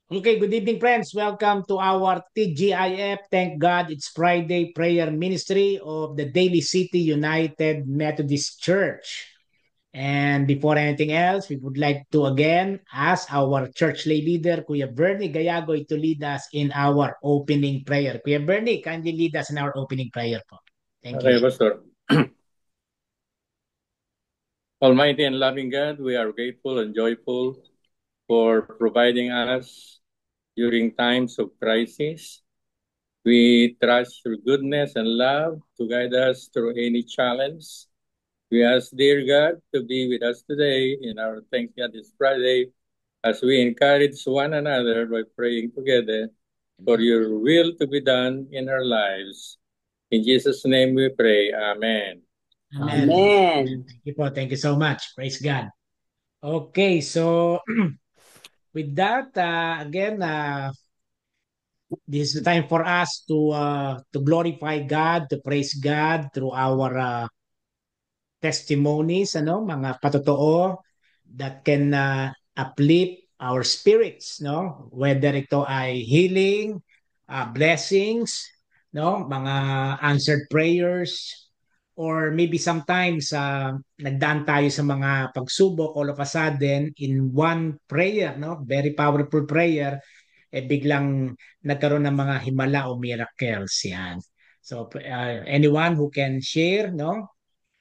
Okay, good evening, friends. Welcome to our TGIF. Thank God it's Friday Prayer Ministry of the Daily City United Methodist Church. And before anything else, we would like to again ask our church lay leader, Kuya Bernie Gayagoy, to lead us in our opening prayer. Kuya Bernie, kindly lead us in our opening prayer po. Thank you. Okay, Pastor. Almighty and loving God, we are grateful and joyful for providing us during times of crisis. We trust your goodness and love to guide us through any challenge. We ask, dear God, to be with us today in our Thank God this Friday as we encourage one another by praying together for your will to be done in our lives. In Jesus' name we pray. Amen. Amen. Amen. Thank you po. Thank you so much. Praise God. Okay, so with that, again, this is the time for us to glorify God, to praise God through our testimonies, mga patotoo that can uplift our spirits, no? Whether ito ay healing, blessings, no? Mga answered prayers, or maybe sometimes nagdaan tayo sa mga pagsubok all of a sudden in one prayer, no? Very powerful prayer, biglang nagkaroon ng mga himala o miracles yan. So anyone who can share, no?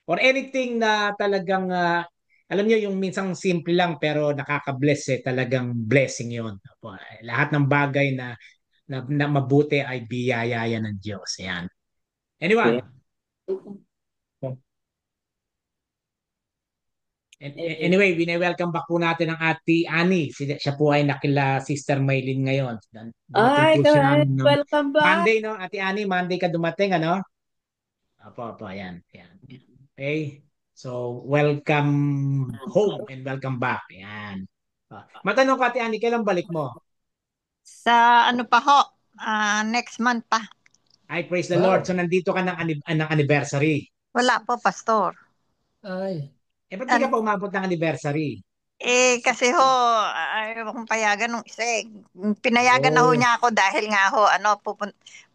Or anything na talagang alam niyo yung minsang simple lang pero nakaka-bless, talagang blessing 'yon. Lahat ng bagay na mabuti ay biyaya yan ng Diyos. Yan. Okay. Anyone? Anyway, wini-welcome back po natin ang Ate Annie. Siya po ay nakila Sister Maylin ngayon. Dumating Ay, po siya ng welcome back. Monday, no? Ate Annie, Monday ka dumating, ano? Apo, ayan. Ayan. Okay? So, welcome home and welcome back. Ayan. Matanong ka, Ate Annie, kailan balik mo? Sa ano pa ho, next month pa. Ay, praise the Lord. So, nandito ka ng anniversary. Wala po, pastor. Ay, Ba't di ka pa umabot ng anniversary? Kasi ho, ayaw kong payagan nung isa eh. Pinayagan na ho niya ako dahil nga ho,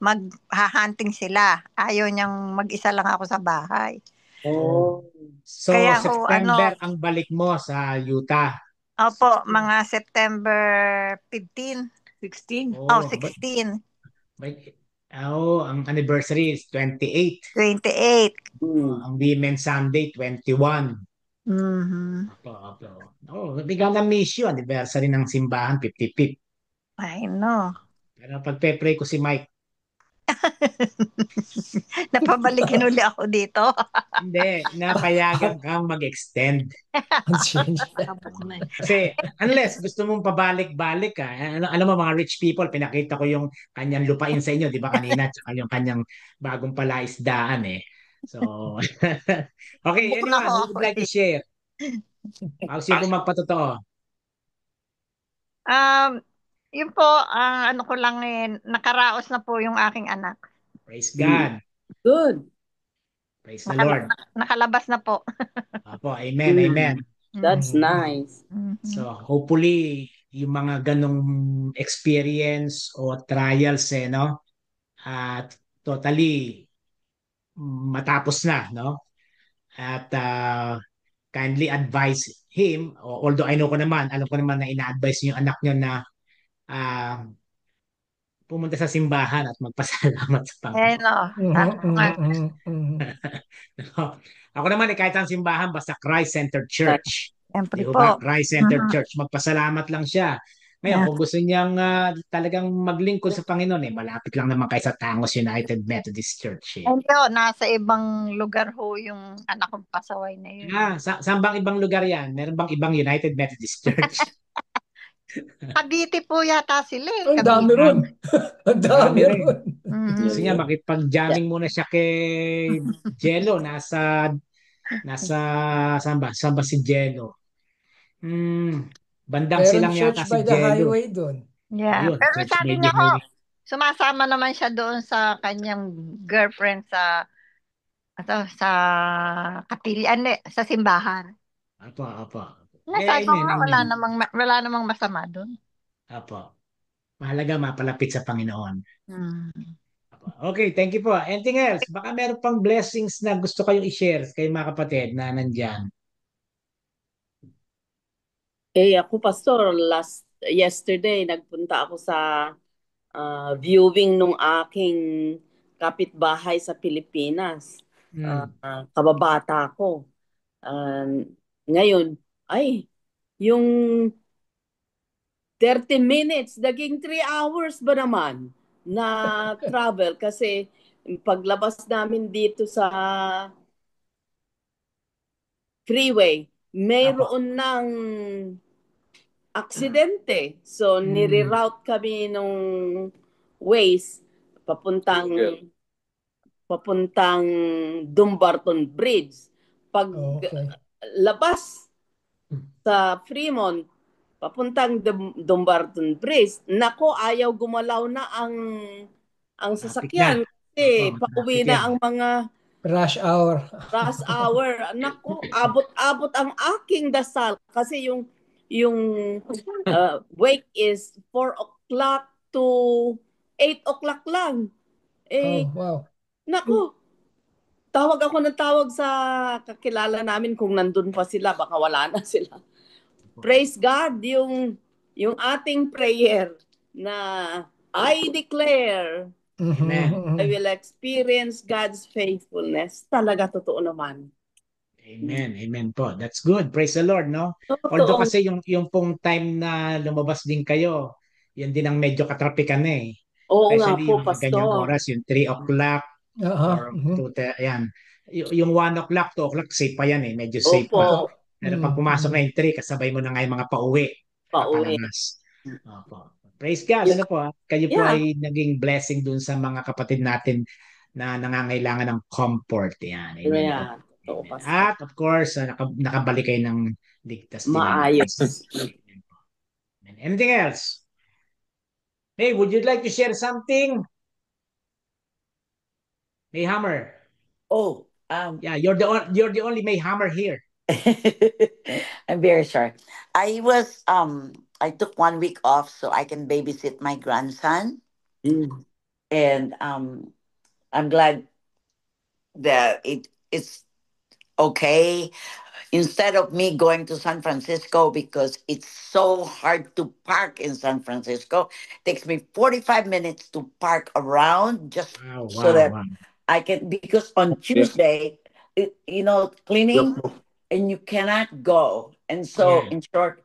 maghahunting sila. Ayaw niyang mag-isa lang ako sa bahay. Oh. So, Kaya ho, September ang balik mo sa Utah. Opo, mga September 15. 16. Oh, 16. Ang anniversary is 28. 28. Ang Women's Sunday, 21. Mm-hmm. Biglang na-miss you. Anniversary ng simbahan, 55. I know. Pero pagpe-pray ko si Mike. Napabalikin uli ako dito. Hindi, napayagan kang mag-extend. ang Kasi unless gusto mong pabalik-balik ka, alam mo mga rich people, pinakita ko yung kanyang lupain sa inyo, di ba kanina, tsaka yung kanyang bagong palaisdaan eh. So, okay, Book na anyone ho who ako would like to share? Ako siya po magpatotoo. Yun po, ano ko lang nakaraos na po yung aking anak. Praise God. Good. Praise the Lord. Nakalabas na po. Apo, amen, amen. That's nice. So, hopefully, yung mga ganong experience o trials, no? At totally matapos na, no? At kindly advise him, although alam ko naman na ina-advise niyo yung anak niyo na ah, pumunta sa simbahan at magpasalamat sa Panginoon. No. Ako naman, kahit ang simbahan, basta Christ-centered church. Siyempre Di po. ba? Christ-centered church. Magpasalamat lang siya. Ngayon, kung gusto niyang talagang maglingkod sa Panginoon, malapit lang naman kayo sa Tangos United Methodist Church. Hindi nasa ibang lugar ho yung anak kong pasaway na yun. Saan bang ibang lugar yan? Meron bang ibang United Methodist Church? Cavite po yata sila eh. Ang dami ron. Ang dami ron. Gusto niya makipag-jamming muna siya kay Jello. Saan ba? Saan ba si Jello? Bandang Meron silang church yata si by the Jello. highway doon. Yeah. Ayun, Pero church sabi by the niya ho, highway. sumasama naman siya doon sa kanyang girlfriend sa kapilian sa simbahan. Apa. Nasabi ko Amen, nga, amen. wala namang masama doon. Apa. Mahalaga mapalapit sa Panginoon. Mm. Okay, thank you po. Anything else? Baka meron pang blessings na gusto kayong i-share kay mga kapatid na nandyan. Ako, Pastor, yesterday, nagpunta ako sa viewing nung aking kapitbahay sa Pilipinas. Hmm. Kababata ko. Ngayon, yung 30 minutes, naging 3 hours ba naman na travel kasi paglabas namin dito sa freeway, Apo. mayroon ng aksidente. So, Hmm. nire-route kami nung Waze papuntang Dumbarton Bridge. Pag Okay. labas sa Fremont, papuntang Dumbarton Bridge, nako, ayaw gumalaw na ang Traffic sasakyan na. kasi Opo, pauwi traffic na yan. ang mga Rush hour. rush hour. Nako, abot-abot ang aking dasal kasi yung wake is 4 o'clock to 8 o'clock lang. Oh, wow. Nako, tawag ako ng tawag sa kakilala namin kung nandun pa sila, baka wala na sila. Praise God, yung ating prayer na I declare Amen. I will experience God's faithfulness. Talaga totoo naman. Amen. Amen po. That's good. Praise the Lord, no? Although Totoo. kasi yung pong time na lumabas din kayo, yan din ang medyo katrapikan na eh. Oo nga Especially po, yung mga ganyang Pastor. oras, yung 3 o'clock or ayan. Yung 1 o'clock, 2 o'clock, safe pa yan eh. Medyo safe Opo, pa. Opo. Pero pag pumasok na yung 3, kasabay mo na nga yung mga pauwi, pauwi. papalabas. Opo. Praise God. Ano po, kayo po Yeah. ay naging blessing dun sa mga kapatid natin na nangangailangan ng comfort. Yan. Amen po. Yeah. Totoo, Amen. Pastor. At of course, nakabalik kayo ng ligtas din naman. Maayos. Amen po. Amen. Anything else? Hey, would you like to share something? May Hammer. Oh, Yeah, you're the only May Hammer here. I'm very sorry. I took 1 week off so I can babysit my grandson, Mm. and I'm glad that it's okay. Instead of me going to San Francisco because it's so hard to park in San Francisco, takes me 45 minutes to park around just Wow, so wow, that wow. I can, because on Tuesday, cleaning, and you cannot go. And so, Yeah. in short,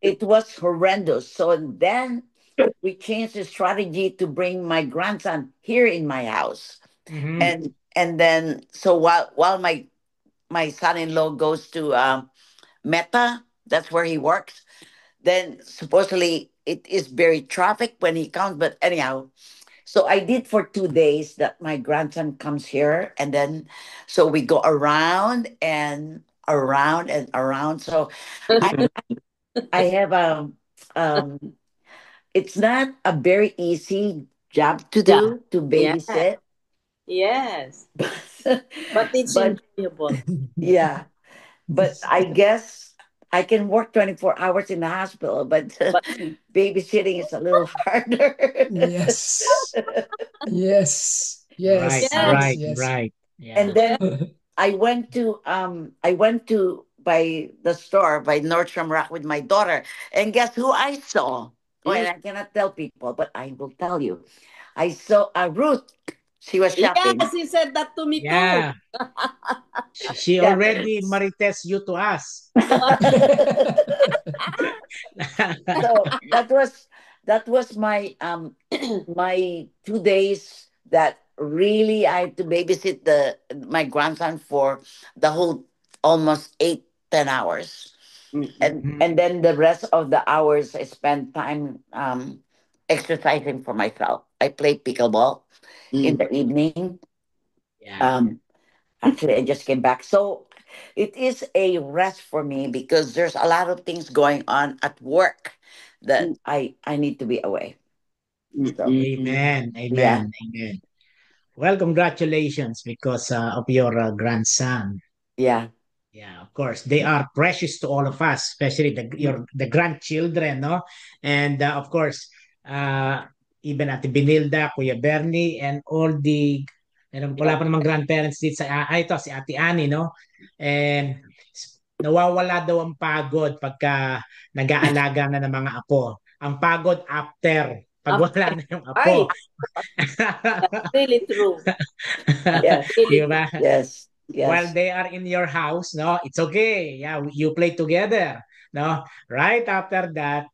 it was horrendous. So then we changed the strategy to bring my grandson here in my house. Mhm. And then, so while my son-in-law goes to Meta, that's where he works, then supposedly it is very traffic when he comes. But anyhow, so I did for 2 days that my grandson comes here, and then so we go around and around and around. So I I have um it's not a very easy job to Yeah. do to Yeah. babysit. Yes. but But it's but enjoyable. yeah, but I guess I can work 24 hours in the hospital, but But babysitting is a little harder. Yes. Yes. Right, Yes. Yes. Yes. right, Yes. right. Yeah. And then I went to by the store by Nordstrom Rack with my daughter, and guess who I saw? Oh, and I cannot tell people, but I will tell you. I saw Ruth. She was shopping. yes, he said that to me too. Yeah. She Yeah. already marites you to us. So that was my my 2 days that really I had to babysit my grandson for the whole almost 8-10 hours. And then the rest of the hours I spent time exercising for myself. I play pickleball in the evening. Yeah. Actually, I just came back, so it is a rest for me because there's a lot of things going on at work that I need to be away. So Amen. yeah, Amen. Amen. Well, congratulations because of your grandson. yeah, Yeah, of course. They are precious to all of us, especially the grandchildren, no? And of course, even Ate Benilda, Kuya Bernie, and all the, wala pa namang grandparents dito ito, si Ate Annie, no? And nawawala daw ang pagod pagka nag-aalaga na ng mga apo. Ang pagod after, pag wala na yung apo. That's really true. Yes. Really Diba? Yes. While Yes. they are in your house, no, it's okay. Yeah, you play together, no? Right after that,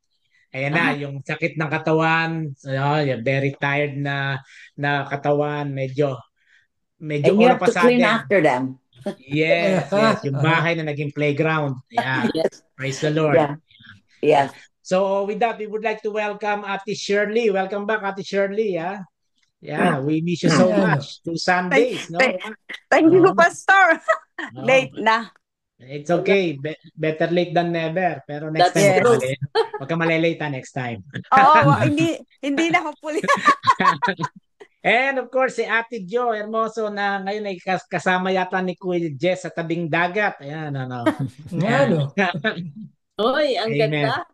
ayan na, yung sakit ng katawan, yung very tired na katawan, medyo And you all have of a to clean sudden. after them. Yes, yung bahay na naging playground. Yeah. Yes. Praise the Lord. Yeah. Yes. So with that, we would like to welcome Ate Shirley. Welcome back, Ate Shirley. Yeah, we miss you so Yeah, no. much. 2 Sundays, no? Thank you, Oh. Pastor. No, Late na. it's okay. Better late than never. Pero next That's time, true. wag ka malilate next time. Oo, hindi na hopefully. And of course, si Ate Jo Hermoso na ngayon ay kasama yata ni Kuya Jess sa tabing dagat. Ayan, ano. Nga, no. Oy, ang Amen. ganda.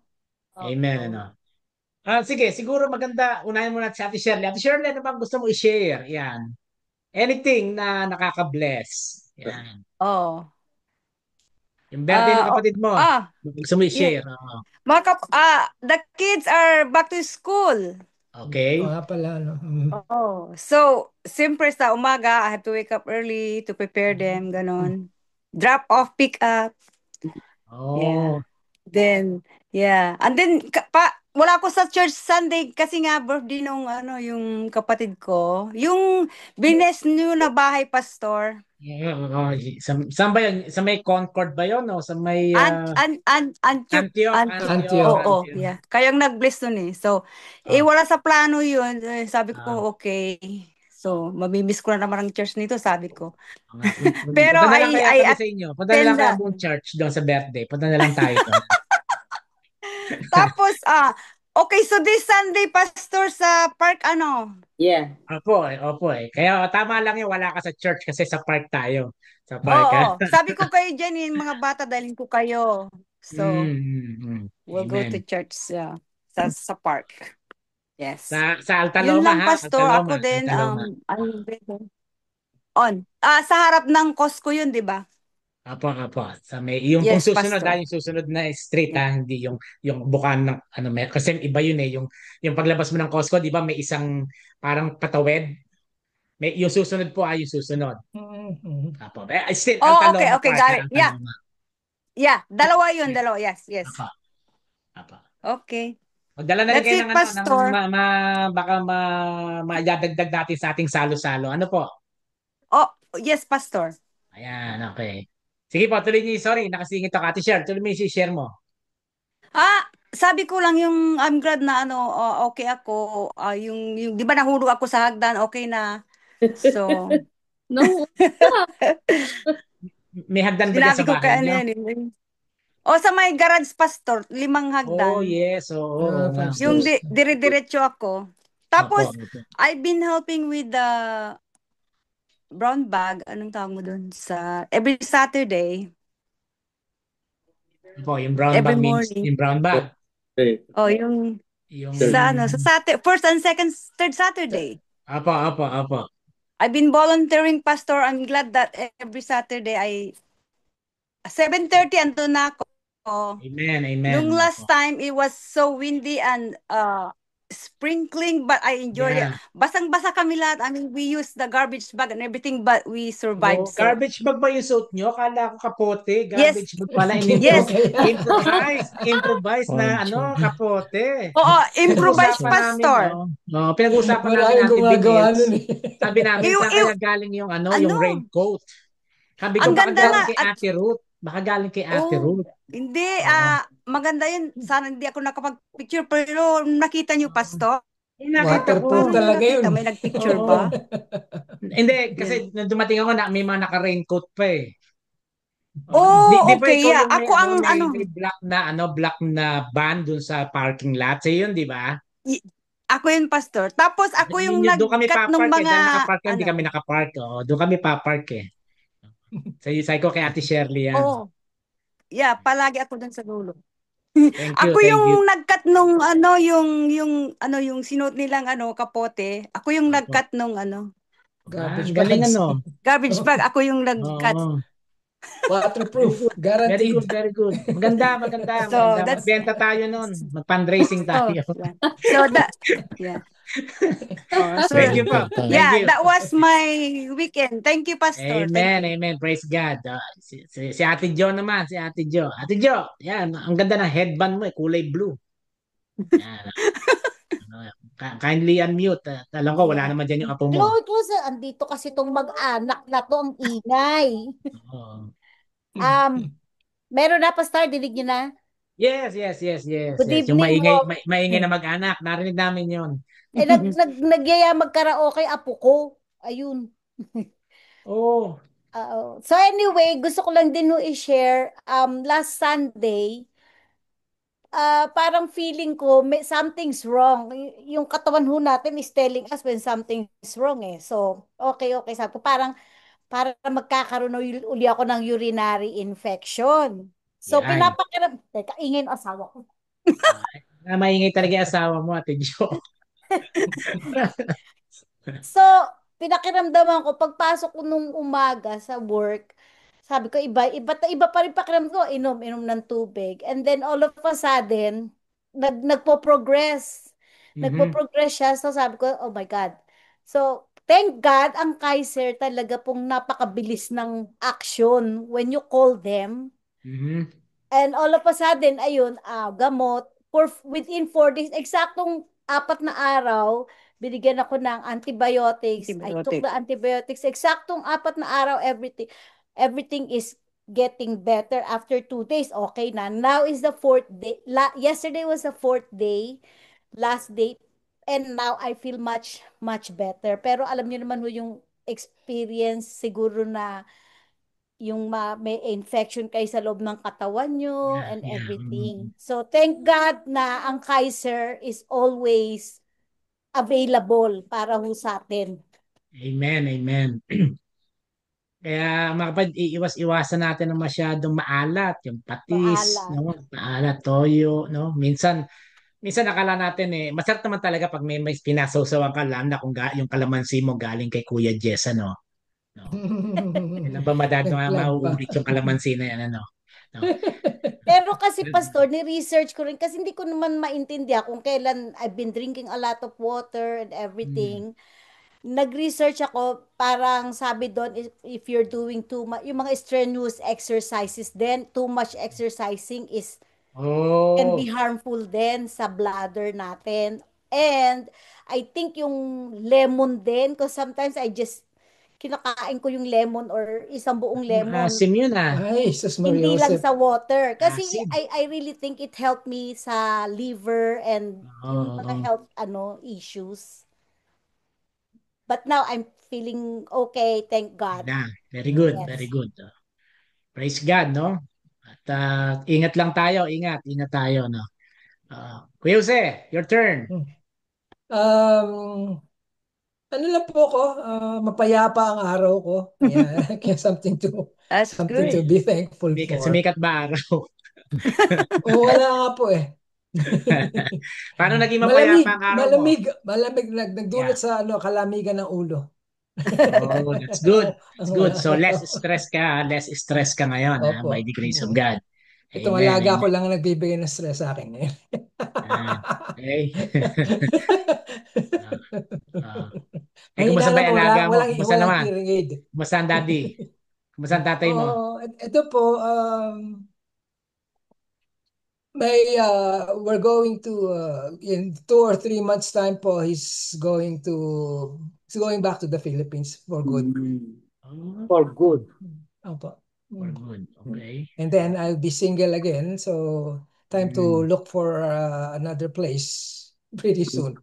Amen, ano. Sige, siguro maganda. Unahin muna si Ate Shirley. Ate Shirley, ano bang gusto mo i-share? Yan. Anything na nakaka-bless. Yan. Oh. Yung birthday ng kapatid mo. Gusto mo i-share. Oo. The kids are back to school. Okay. Nga pala, no. Oh, so siyempre sa umaga, I have to wake up early to prepare them, ganon. Drop off, pick up. Oh. Then, and then wala ako sa church Sunday kasi nga birthday nung yung kapatid ko. Yung bines niyo na bahay, Pastor. Saan ba yun? Sa may Concord ba yun? O sa may Antioch. Antioch. Oo, yeah. Kayong nag-bless nun eh. So, wala sa plano yun. Sabi ko, okay. So, mamimiss ko na naman ang church nito, sabi ko. Pero punta na lang kaya kami sa inyo. Punta na lang kaya buong church doon sa birthday. Punta na lang tayo doon. Tapos, okay, so this Sunday, Pastor, sa park, Yeah. Opo eh. Kaya tama lang yun, wala ka sa church kasi sa park tayo. Sa park. Oo. Sabi ko kayo dyan, yung mga bata, dalhin ko kayo. So, we'll go to church sa park. Yes. Sa Altaloma, Yun lang, Pastor. Altaloma, Ako din, Altaloma. sa harap ng Costco yun, di ba? Apo. Sa may yung Yes, kung susunod Pastor. yung susunod na street hindi yung bukan ng kasi iba yun yung paglabas mo ng Costco, di ba may isang parang patawid. May yung susunod po yung susunod. Apo. Still Altaloma. Okay, got it. Yeah, dalawa yun, dalawa. Yes. Apo. Okay. Magdala na rin That's kayo it, ng Pastor. baka maidadagdag natin sa ating salo-salo. Ano po? Oh, yes, Pastor. Ayan, okay. Sige po, tuloy niyo. Sorry, nakasingit ako. Ate Share, tuloy mo yung share mo. Sabi ko lang yung I'm glad na okay ako. Yung di ba nahulog ako sa hagdan, okay na. So, No. May hagdan ba dyan sinabi sa ko bahay niyo? sa may garage, Pastor, 5 hagdan. Oh, yes. Oo. Yung dire-diretso ako. Tapos, Opo. I've been helping with the brown bag. Anong tawag mo dun? Every Saturday. Opo, yung brown Every bag means morning. yung brown bag. Oh, yung sa first and second, third Saturday. Opo. I've been volunteering, Pastor. I'm glad that every Saturday 7:30 andun na ako. Amen. Nung last time, it was so windy and sprinkling, but I enjoyed it. Basang-basa kami lahat. I mean, we used the garbage bag and everything, but we survived. Garbage bag ba yung suit nyo? Kala ko kapote. Garbage bag pala. Yes. Improvise na kapote. Oo, improvise, Pastor. Pinag-uusapan Wala namin yung gumagawa nun eh. Sabi namin, saan kaya galing yung yung raincoat? Sabi ko, Ang baka ganda galing na. kay Ate Ruth. Baka galing kay Ate Ruth. Hindi, maganda yun. Sana hindi ako nakapag-picture, pero nakita niyo, Pastor? Nakita ko. Waterproof talaga yun. May nag-picture ba? Hindi, kasi nung dumating ako may mga naka-raincoat pa eh. Okay, yeah. Ako ang may black na van dun sa parking lot. Sa yun, di ba? Ako yun, Pastor. Tapos ako yung nag-cut ng mga... Hindi kami nakapark. Doon kami papark eh. Sabi ko kay Ate Shirley yan. Yeah, palagi ako dun sa dulo. Thank you, Ako thank yung you. nag-cut nung yung sinuot nilang kapote. Ako yung Opo. nag-cut nung Garbage Ang galing bags. garbage bag. Ako yung nag-cut. Oo. Very Waterproof. good. Very Guaranteed. good, very good. Maganda, maganda, So maganda. that's Magbenta tayo nun. Mag-fundraising oh tayo. yeah. So that yeah. Oh, so Thank Very you po. good. Thank Thank yeah, you. that was my weekend. Thank you, Pastor. Thank Amen, you. amen. Praise God. Si Ate Jo naman, si Ate Jo. Ate Jo, yan. Ang ganda ng headband mo, kulay blue. Yan. Kindly unmute. Alam ko, wala Ayan. naman dyan yung apo mo. Close, andito kasi tong mag-anak na to, ang ingay. Oo. Meron na, Pastor, dinig niyo na? Yes, yes, yes, yes, Good yes. Yung evening maingay, po. maingay na mag-anak. Narinig namin yun. Nagyaya mag-karaoke apo ko. Ayun. Oh. So anyway, gusto ko lang din i-share, last Sunday, parang feeling ko something's wrong. Yung katawan ho natin is telling us when something's wrong eh. So, okay. Sabi ko, parang para magkakaroon uli ako ng urinary infection. So, Yan. Teka, ingay ng asawa ko. Maingay talaga yung asawa mo, Ate Jo. So, pinakiramdaman ko, pagpasok ko nung umaga sa work, sabi ko, iba pa rin pakiramdam ko, inom ng tubig. And then, all of a sudden, nagpo-progress. Nagpo-progress siya. So, sabi ko, oh my God. So, thank God, ang Kaiser talaga pong napakabilis ng action when you call them. And all of a sudden, ayun, gamot. Within 4 days, eksaktong 4 na araw, binigyan ako ng antibiotics. I took the antibiotics. Eksaktong 4 na araw, everything is getting better. After 2 days, okay na. Now is the 4th day. Yesterday was the 4th day, last day. And now I feel much, much better. Pero alam niyo naman ho yung experience siguro na yung may infection kayo sa loob ng katawan nyo and everything. So, thank God na ang Kaiser is always available para ho sa atin. Amen, amen. Kaya mga kapatid, iwas-iwasan natin ng masyadong maalat, yung patis, Maalat. no? Maalat, toyo, no? Minsan akala natin masarap naman talaga pag may pinasawsawan ka lang na kung yung kalamansi mo galing kay Kuya Jess, ano? No? Kailan ba Nag-plug pa. mauulit yung kalamansi na yan, ano? No? Pero kasi, Pastor, ni-research ko rin kasi hindi ko naman maintindihan kung kailan I've been drinking a lot of water and everything. Nag-research ako, parang sabi doon, if you're doing too much, yung mga strenuous exercises, then too much exercising can be harmful din sa bladder natin. And I think yung lemon din, because sometimes kinakain ko yung lemon or isang buong lemon. Asim yun Ay, sus Hindi lang Mariosep. sa water. Kasi Acid. I really think it helped me sa liver and yung mga health issues. But now I'm feeling okay, thank God. Very good, Yes. very good. Praise God, no? At ingat lang tayo, ingat tayo, no? Kuya Jose, your turn. Ano lang po ko, mapayapa ang araw ko. Kaya something to be thankful for. Sumikat ba araw? Wala nga po eh. Paano naging mapayapa ang araw mo? Malamig, nagdulot sa kalamigan ng ulo. Oh, that's good. That's good. So less stress ka ngayon, by the grace of God. Itong alaga ko lang ang nagbibigay ng stress sa akin ngayon. Okay. Kumusta ba yung alaga mo? Kumusta naman? Kumusta ang daddy? Kumusta ang tatay mo? Ito po, we're going to in 2 or 3 months time po, he's going back to the Philippines for good. For good. Opo. For good. Okay. And then I'll be single again, so time to look for another place pretty soon.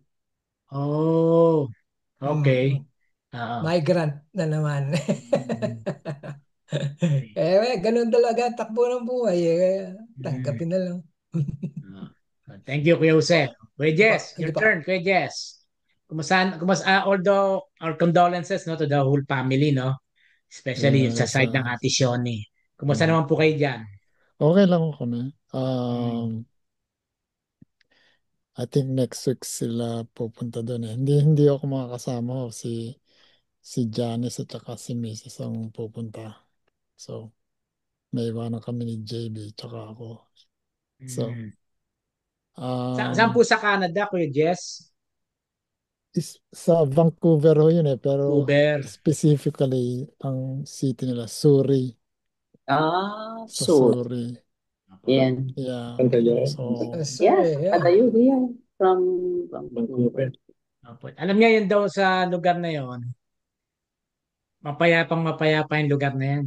Oh. Okay. Migrant na naman. Ganun talaga takbo ng buhay. Tanggapin na lang. Thank you, Kuya Jose. Kuya Jess, your turn, Kuya Jess. Although our condolences to the whole family, no? Especially sa side ng Ate Shoni. Kumusta naman po kayo dyan? Okay lang kami. I think next week sila pupunta doon eh. Hindi ako makakasama ko. Si Janice at saka si Mrs. ang pupunta. So, may iwanan kami ni JB tsaka ako. So, Saan po sa Canada, Kuya Jess? sa Vancouver ho yun eh. Pero Vancouver. specifically, ang city nila, Surrey. Sa Surrey. Yan. Yeah. Yes, Sorry, yeah. Padayo yan. From Vancouver. Alam niya yun daw sa lugar na yon. Mapayapa yung lugar na yan.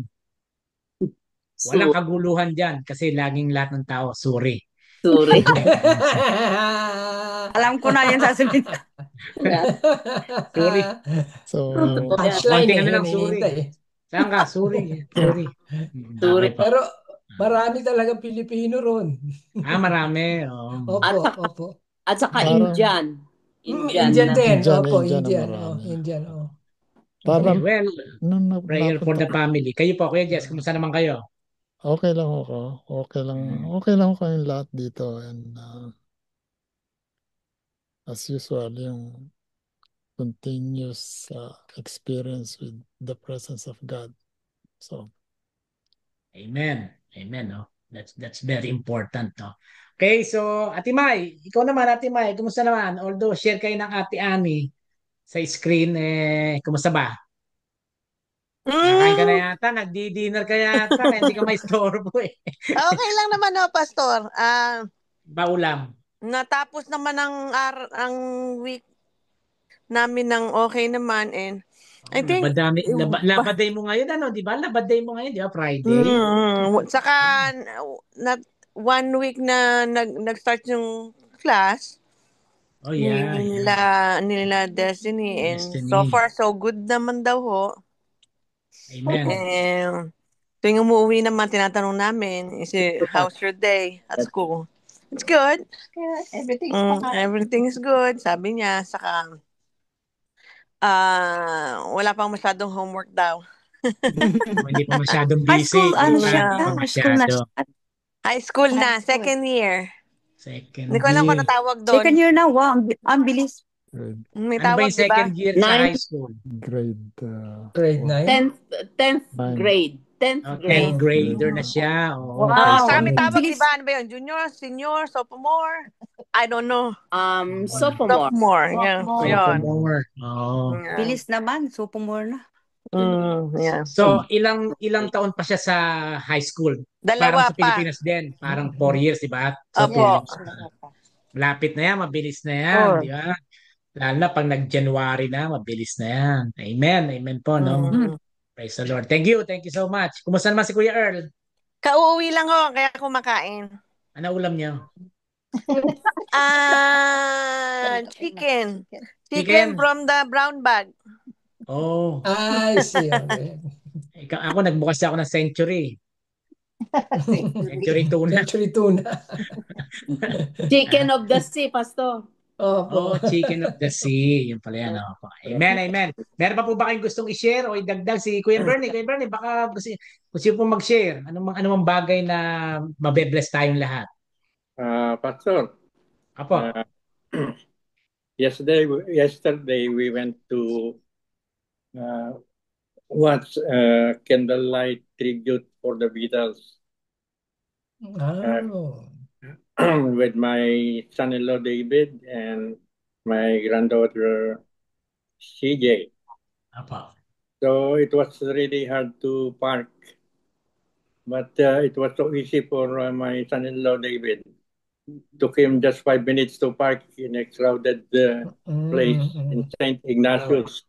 Walang kaguluhan dyan kasi laging lahat ng tao, suri. Sorry. Alam ko na yan sasabihin. Suri. So, punchline konting eh, ano lang, suri. hinihintay eh. Saan ka? Suri. Suri. Suri. Okay pa. Pero marami talaga Pilipino ron. Marami. Oh. Opo. At saka Parang- Indian. Indian na. din. Indian, Opo, Indian na Indian. marami. Indian. Parang, Well, nung prayer for the napunta- family. Kayo po, Kuya Jess, kumusta naman kayo? Okay lang ako. Okay lang ako kayong lahat dito. And as usual, yung continuous experience with the presence of God. So, Amen. No? That's very important, no? Okay, so Ate Mai, ikaw naman Ate Mai, kumusta naman? Although share kayo ng Ate Annie sa screen, kumusta ba? Nakain ka na yata, nagdi-dinner ka yata, kaya hindi ka maistorbo eh. Okay lang naman Pastor. Baulam. Natapos naman ang week namin ng okay naman and I think Labad day mo ngayon, ano, di ba? Labad day mo ngayon, di ba? Friday. Saka 1 week na nag-start yung class. Oh yeah. Nila Destiny and so far so good naman daw ho. Amen. And tuwing umuwi naman tinatanong namin, how's your day at school? It's good. Everything is good, sabi niya. Saka wala pang masyadong homework daw. Hindi pa masyadong High busy. school, ano Hindi siya? pa School na masyado. siya. High school na, second year. Second Hindi ko alam kung year. ano tawag doon. Second year na, wow, ang bilis. May Ano ba tawag, yung second year sa Nine. high school? grade 9. 10th Nine. grade. 10th Oh, grade. 10th grader na siya. Oh, Wow. Saka may tawag, Bilis. di ba? Ano ba yun? Junior, senior, sophomore? I don't know. Sophomore. Sophomore. Yeah. Yun. Sophomore. Oh. Yeah. Bilis naman, sophomore na. Yeah. So, ilang taon pa siya sa high school? Parang Dalawa sa pa. Pilipinas din. Parang 4 years, di ba? So, Opo. malapit na yan, mabilis na yan, di ba? Lalo na pag nag-January na, mabilis na yan. Amen po, no? Praise the Lord. Thank you so much. Kumusta naman si Kuya Earl? Kauuwi lang ho, kaya kumakain. Ano ulam niya? Chicken. Chicken. Chicken from the brown bag. Oh, I see. Okay. ako nagbukas ako ng Century. Century tuna. Century tuna. Chicken of the sea, Pastor. Opo. Oh, chicken of the sea. Yun pala yan. Oh. Amen. Meron pa po ba kayong gustong i-share o idagdag si Kuya Bernie? Kuya Bernie, baka gusto po mag-share. Anong bagay na mabe-bless tayong lahat? Pastor, Apo. yesterday we went to watch candlelight tribute for the Beatles with my son-in-law David and my granddaughter CJ. Apo. So it was really hard to park, but it was so easy for my son-in-law David. Took him just 5 minutes to park in a crowded place in St. Ignatius,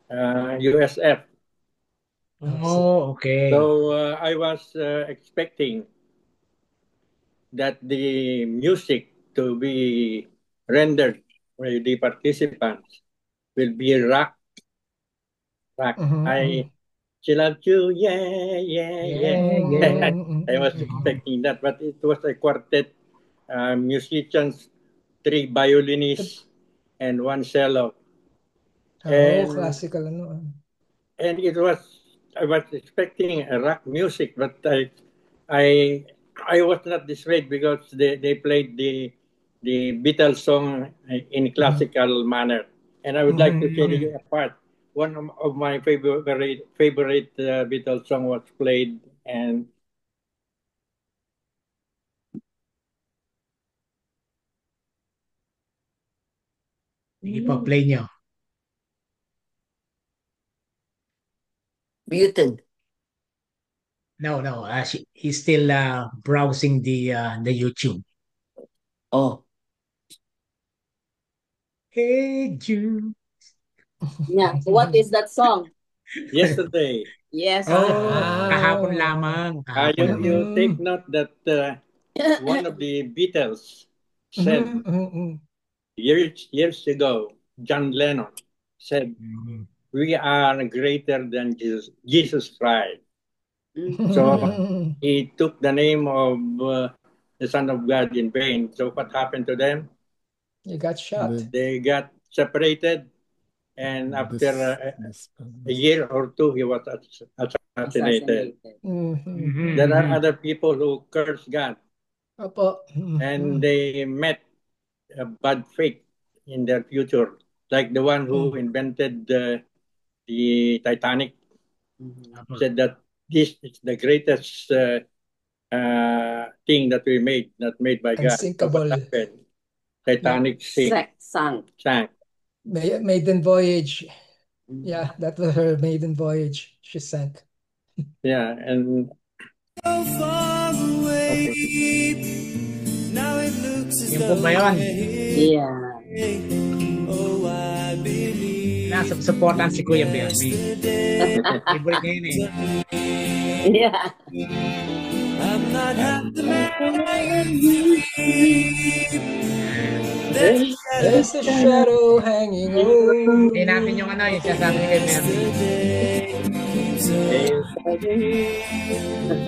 USF. Oh, okay. So I was expecting that the music to be rendered by the participants will be rock. She loves you, yeah. I was expecting that, but it was a quartet, musicians, 3 violinists, and 1 cello. Classical. And I was expecting a rock music, but I was not dismayed because they played the the Beatles song in classical manner. And I would like to share you a part. One of my favorite Beatles song was played, and Sige po, play nyo. Muted. No. He's still browsing the YouTube. Oh. Hey Jude. Yeah. What is that song? Yesterday. Yes. Kahapon lamang. You take note that one of the Beatles said years ago, John Lennon said, we are greater than Jesus Christ. So he took the name of the Son of God in vain. So what happened to them? You got shot. They got separated, and after a year or two, he was assassinated. There are other people who curse God, and they met a bad fate in their future, like the one who invented the Titanic. Said that this is the greatest thing that we made, not made by God. Unsinkable. Titanic sank. Maiden voyage. Yeah, that was her maiden voyage. She sank. Yeah, and so far away. Now it looks as though Yeah. Oh, I believe. Supportan si Kuya Bernie. Favorite niya yun eh. Yeah. I'm not half the man I used to be. There's a shadow hanging over. Hindi natin yung yung sasabi ni Kuya Bernie.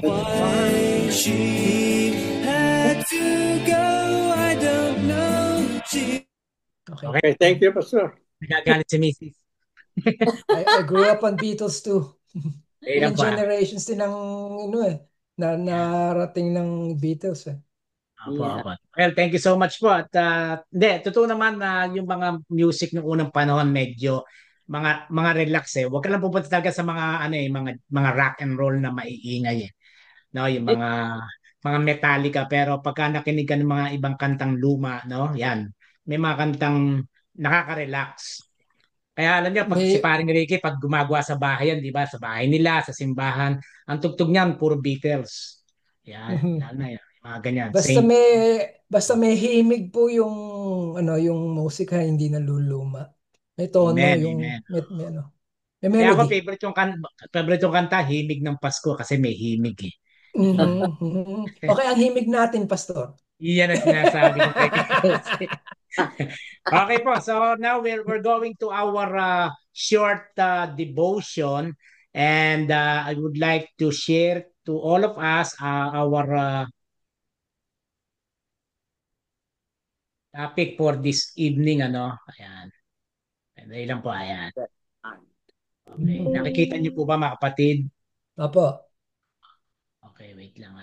Why she had to go, I don't know. Okay, thank you, Pastor. Nagagalit si Mrs. I grew up on Beatles too. Ilang generations din ng na narating ng Beatles eh. Apo. Well, thank you so much po. At totoo naman na yung mga music ng unang panahon medyo mga relax eh. Huwag ka lang pupunta talaga sa mga mga rock and roll na maiingay eh. No, yung mga Metallica, pero pagka nakinig ka ng mga ibang kantang luma, no? Yan. May mga kantang nakaka-relax. Kaya alam niyo, pag si Paring Ricky, pag gumagawa sa bahay yan, di ba? Sa bahay nila, sa simbahan, ang tugtog niyan, puro Beatles. Yan, yan. Mga ganyan. Basta may himig po yung musika, hindi naluluma. May tono, may melody. Kaya ako favorite yung kanta, Himig ng Pasko, kasi may himig eh. Okay, ang himig natin, Pastor. Iyan ang sinasabi ko. Okay po, so now we're going to our short devotion, and I would like to share to all of us our topic for this evening, ayan. Dahil lang po, ayan. Okay. Nakikita niyo po ba, mga kapatid? Opo. Okay, wait lang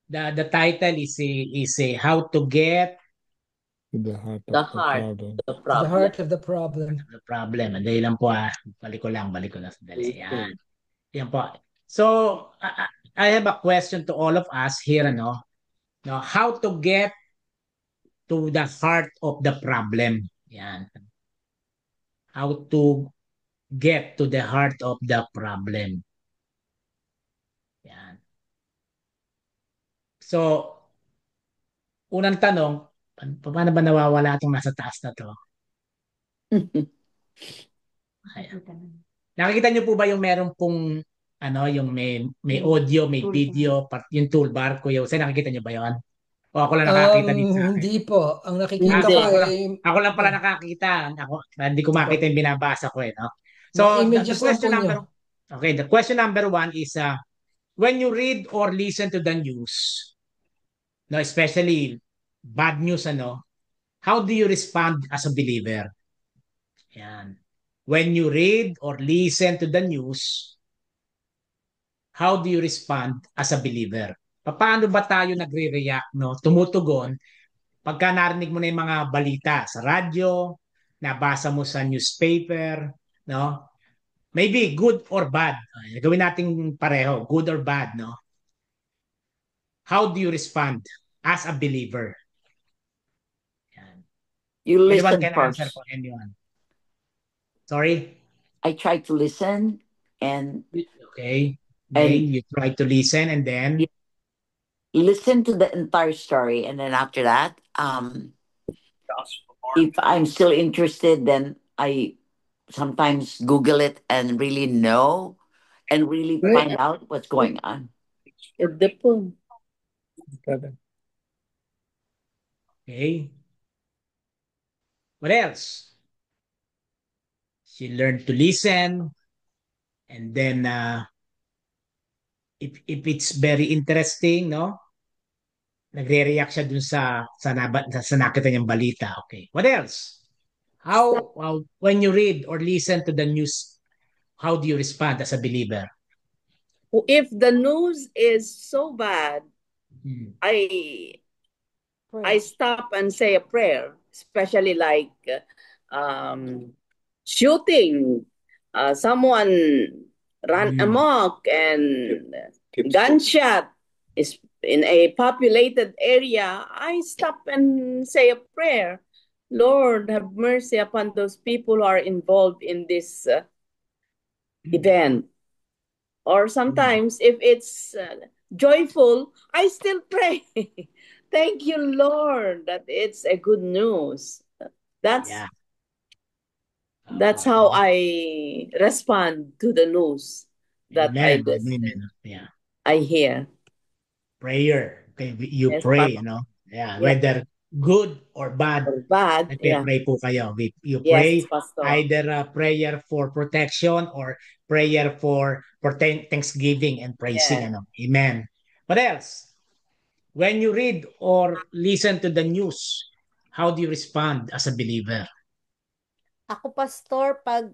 The title is How to Get the heart of the problem. The heart of the problem. The problem. Dahil lang po, balik ko lang sandali. Ayan. Yan po. So, I have a question to all of us here, how to get to the heart of the problem. Yan. How to get to the heart of the problem. Yan. So, unang tanong, paano ba nawawala itong nasa taas na to? Nakikita niyo po ba yung meron pong yung may audio, may video, yung toolbar, Kuya Jose, nakikita niyo ba yun? O ako lang nakakita dito? Hindi po. Ang nakikita ko ako lang pala nakakita. Hindi ko makita yung binabasa ko no? So, the question number 1 is, when you read or listen to the news, especially bad news, how do you respond as a believer? Yan. When you read or listen to the news, how do you respond as a believer? Paano ba tayo nagre-react, tumutugon pagka narinig mo na yung mga balita sa radyo, nabasa mo sa newspaper, no? Maybe good or bad. Gawin natin pareho, good or bad, no? How do you respond as a believer? Yan. You Anyone listen can answer first. for anyone. Sorry? I try to listen and Okay. and Then you try to listen and then listen to the entire story, and then after that, if I'm still interested, then I sometimes Google it and really know and really find out what's going on. okay. What else? She learned to listen and then if it's very interesting, no? Nagre-react siya dun sa nakita niyang balita. Okay. What else? How when you read or listen to the news, how do you respond as a believer? If the news is so bad, I stop and say a prayer, especially like shooting, someone ran amok and gunshot is in a populated area. I stop and say a prayer. Lord, have mercy upon those people who are involved in this event. Or sometimes, if it's joyful, I still pray. Thank you, Lord, that it's a good news. That's how I respond to the news that Amen. Amen. Yeah. I hear. Prayer. Okay, you Yes, pray, Papa. you know. Yeah, Yes. whether good or bad. Nagpe-pray po kayo. You pray Yes, Pastor. either a prayer for protection or prayer for thanksgiving and praising. Yeah. Ano. Amen. What else? When you read or listen to the news, how do you respond as a believer? Ako, Pastor, pag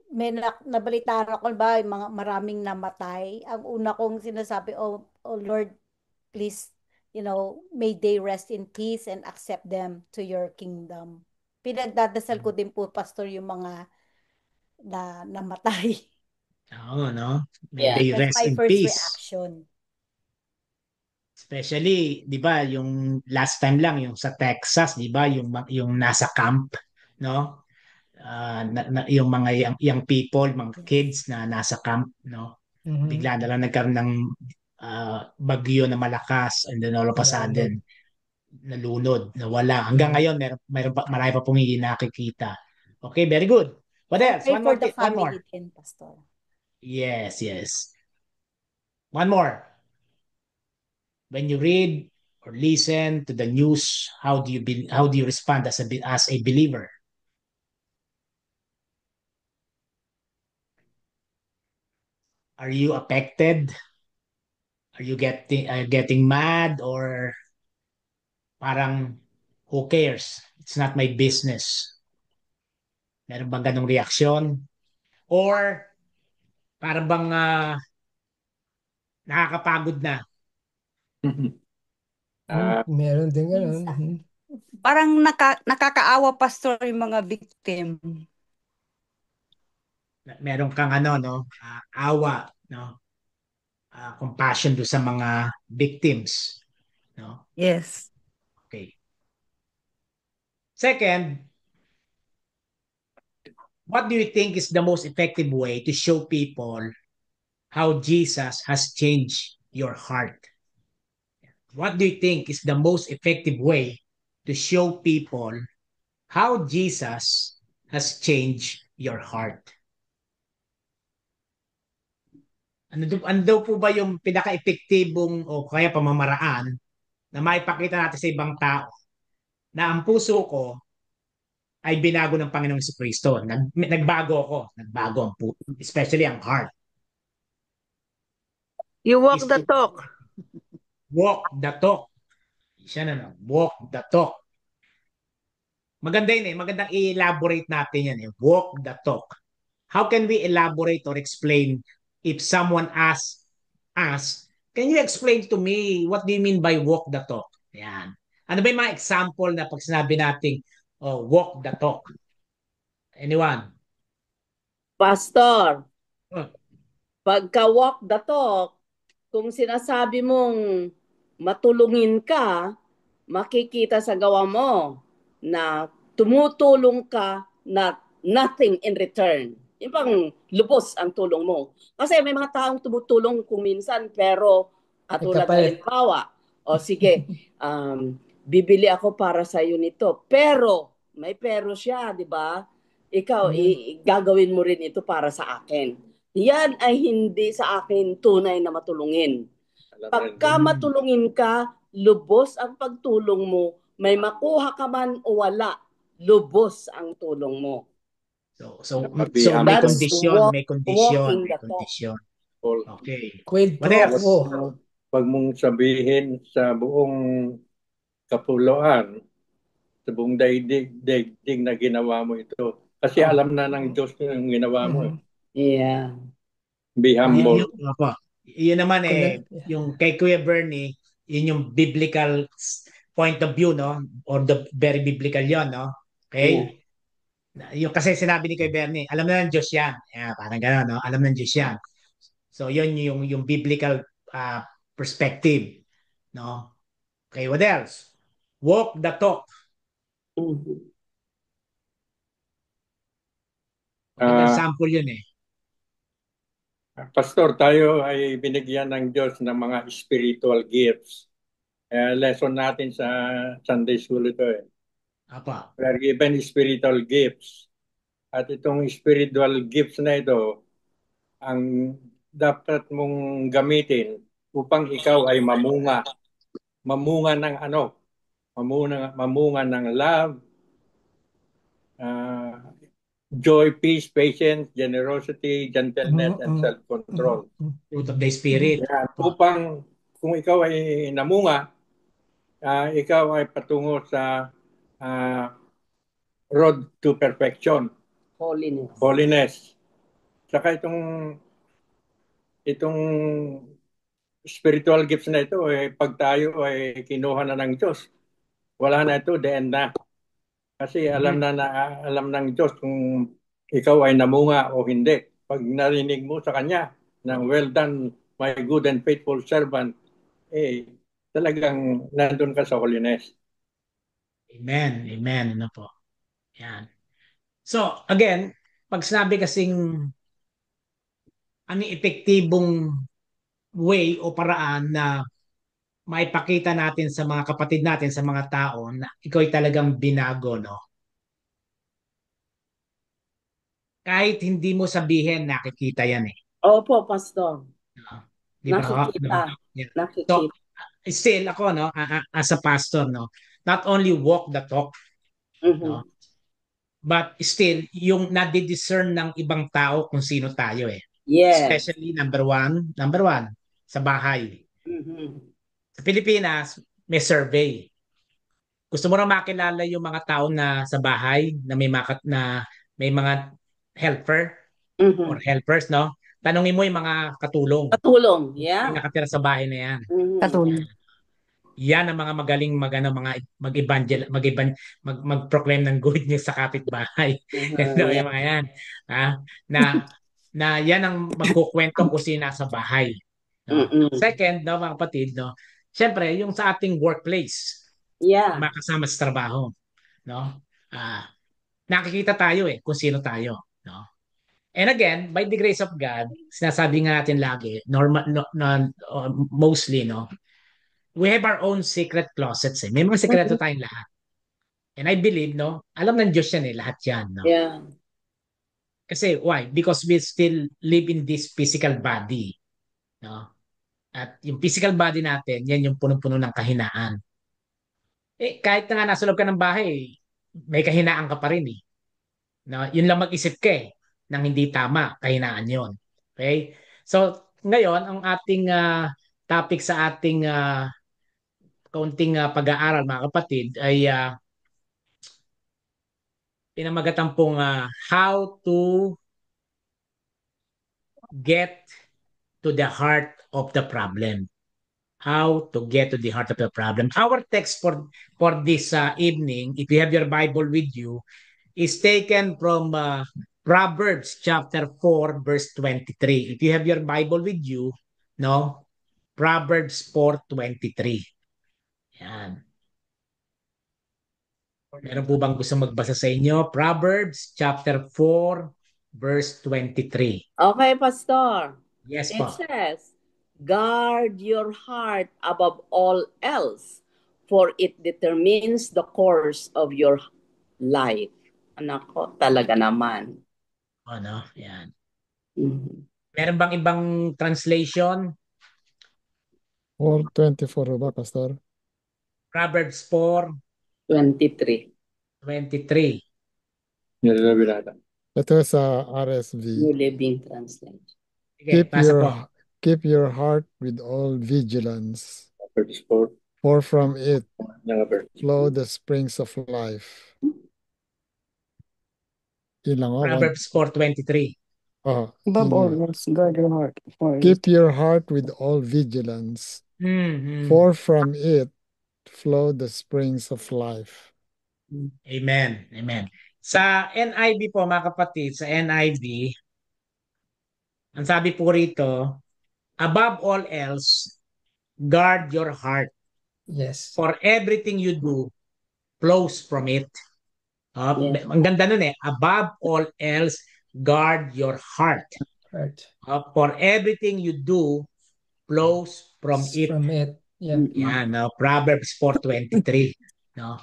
may nabalitaan ako ba, yung mga maraming namatay, ang una kong sinasabi, oh Lord, please, may they rest in peace and accept them to your kingdom. Pinagdadasal ko din po, Pastor, yung mga na namatay. Oo, no? May they That's rest my in first peace. reaction. Especially, 'di ba, yung last time lang yung sa Texas, 'di ba, yung nasa camp, no? Yung mga young people, mga kids na nasa camp, no? Bigla na lang nagkaroon ng bagyo na malakas and then all of a sudden nalunod, nawala. Hanggang ngayon marami pa pong hindi nakikita. Okay, very good. What else? Pray One for more. the One more. family din, Pastor. Yes, yes. One more. When you read or listen to the news, how do you respond as a believer? Are you affected? Are you getting mad or parang who cares? It's not my business. Meron bang ganong reaksyon? Or parang bang nakakapagod na? Meron din ganun. Parang nakakaawa, Pastor, yung mga victim. Meron kang awa, no? Compassion do sa mga victims, no? Yes. Okay. Second, what do you think is the most effective way to show people how Jesus has changed your heart? What do you think is the most effective way to show people how Jesus has changed your heart? Ano daw po ba yung pinaka-epektibong o kaya pamamaraan na maipakita natin sa ibang tao na ang puso ko ay binago ng Panginoong Jesucristo. Nagbago ako. Nagbago ang puso. Especially ang heart. You walk the talk. Walk the talk. Siya na. Walk the talk. Maganda yun eh. Magandang i-elaborate natin yan eh. Walk the talk. How can we elaborate or explain if someone asks us, can you explain to me what do you mean by walk the talk? Yan. Ano ba yung mga example na pag sinabi nating walk the talk? Anyone? Pastor, Oh, pagka walk the talk, kung sinasabi mong matulungin ka, makikita sa gawa mo na tumutulong ka na nothing in return. Yung pang lubos ang tulong mo. Kasi may mga taong tumutulong kung minsan, pero May katulad kapalit. halimbawa, o sige, bibili ako para sa iyo nito. Pero, may pero siya, di ba? Ikaw, gagawin mo rin ito para sa akin. Yan ay hindi sa akin tunay na matulungin. Pagka matulungin ka, lubos ang pagtulong mo, may makuha ka man o wala, lubos ang tulong mo. So Napabihan may That's kondisyon, may kondisyon, walking may the talk. kondisyon. Paul. Okay. Quid What pro else? quo. Pag mong sabihin sa buong kapuluan, sa buong daigdig na ginawa mo ito. Kasi alam na ng Diyos yung ginawa mo. Yeah. Be humble. Yun naman yung kay Kuya Bernie, yun yung biblical point of view, no? Or the very biblical yon, no? Okay? Yung kasi sinabi ni Kuya Bernie, alam na ng Diyos yan. Parang gano'n, no? Alam ng Diyos yan. So yun yung biblical perspective, no? Okay, what else? Walk the talk. Example yun eh. Pastor, tayo ay binigyan ng Diyos ng mga spiritual gifts. Lesson natin sa Sunday School ito eh. Apa. We are given spiritual gifts. At itong spiritual gifts na ito, ang dapat mong gamitin upang ikaw ay mamunga. Mamunga ng ano? Mamunga ng love, joy, peace, patience, generosity, gentleness, and self-control. Fruit of the Spirit. Yan. Upang kung ikaw ay namunga, ikaw ay patungo sa road to perfection. Holiness. Holiness. Saka itong spiritual gifts na ito, pag tayo ay kinuha na ng Diyos, wala na ito, the end na. Kasi alam ng Diyos kung ikaw ay namunga o hindi. Pag narinig mo sa Kanya ng well done, my good and faithful servant, talagang nandun ka sa holiness. Amen. Amen. Ano po. Yan. So, again, pag sinabi kasing ang epektibong way o paraan na maipakita natin sa mga kapatid natin, sa mga tao na ikaw ay talagang binago, no? Kahit hindi mo sabihin, nakikita yan eh. Opo, Pastor. Di ba? Nakikita. Yeah. Nakikita. So, still ako, no, as a pastor, no, not only walk the talk, no, but still, yung nadi-discern ng ibang tao kung sino tayo eh. Yes. Especially number one, sa bahay. Sa Pilipinas, may survey. Gusto mo na makilala yung mga tao na sa bahay na may mga helper or helpers, no? Tanungin mo yung mga katulong. Katulong, yeah. Yung nakatira sa bahay na yan. Katulong. Yan ang mga magaling mag-proclaim ng good news sa kapitbahay. Yung mga yan. Na yan ang magkukwento kung sino nasa bahay. No? Second, no, mga kapatid, no, siyempre, yung sa ating workplace, makasama sa trabaho, no? Nakikita tayo kung sino tayo, no? And again, by the grace of God, sinasabi nga natin lagi, mostly, no, we have our own secret closets. May mga sekreto tayong lahat. And I believe, no, alam ng Diyos yan lahat yan, no? Yeah. Kasi why? Because we still live in this physical body, no? At yung physical body natin, yan yung punong-puno ng kahinaan. Kahit na nga nasa loob ka ng bahay, may kahinaan ka pa rin eh. No? Yun lang mag-isip ka ng hindi tama, kahinaan yon. Okay? So, ngayon, ang ating topic sa ating kaunting pag-aaral, mga kapatid, ay pinamagatang pong how to get to the heart of the problem. how to get to the heart of the problem. Our text for this evening, if you have your Bible with you, is taken from Proverbs chapter 4, verse 23. If you have your Bible with you, no? Proverbs 4:23. Yan. Meron po bang gusto magbasa sa inyo? Proverbs chapter 4, verse 23. Okay, Pastor. Yes It po. says, guard your heart above all else, for it determines the course of your life. Anak ko, talaga naman. Ano? Yan. Mhm. Meron bang ibang translation? 4:24 ba, Pastor? Proverbs 4, 23. 23. Ito sa RSV. New Living Translation. Sige, pasa po. Keep your heart with all vigilance, Proverbs 4. for from it flow the springs of life. Yun lang, Proverbs 4:23. Above all else, guard your heart. Keep your heart with all vigilance, for from it flow the springs of life. Amen. Amen. Sa NIV po, mga kapatid, sa NIV, ang sabi po rito, above all else, guard your heart. Yes. For everything you do flows from it. Ang ganda nun eh. Above all else, guard your heart. Right. For everything you do flows from it. From it. Yeah. Yan, Proverbs 4:23. No?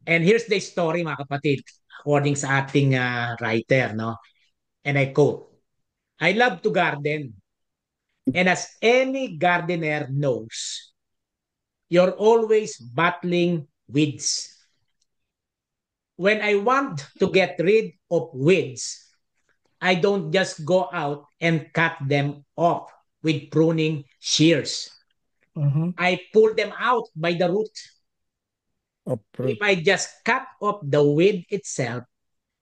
And here's the story, mga kapatid, according sa ating writer, no? And I quote, I love to garden. And as any gardener knows, you're always battling weeds. When I want to get rid of weeds, I don't just go out and cut them off with pruning shears. I pull them out by the root. If I just cut off the weed itself,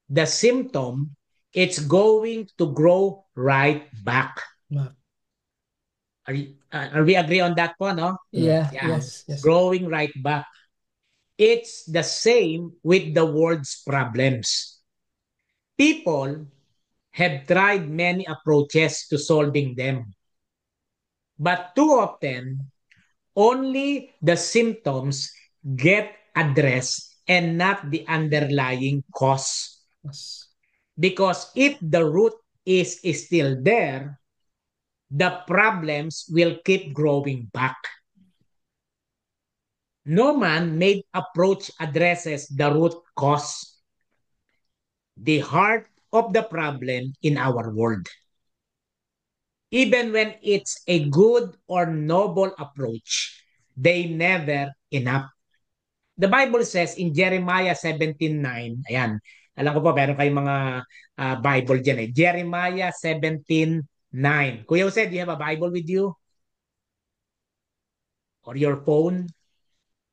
the symptom, it's going to grow right back. Are we agree on that one, no? Yeah. Yes. Growing right back. It's the same with the world's problems. People have tried many approaches to solving them. But too often, only the symptoms get addressed and not the underlying cause. Because if the root is still there, the problems will keep growing back. No man-made approach addresses the root cause, the heart of the problem in our world. Even when it's a good or noble approach, they never enough. The Bible says in Jeremiah 17:9, ayan, alam ko po, meron kayong mga Bible dyan eh. Jeremiah 17:9. Kuya Jose, do you have a Bible with you? Or your phone?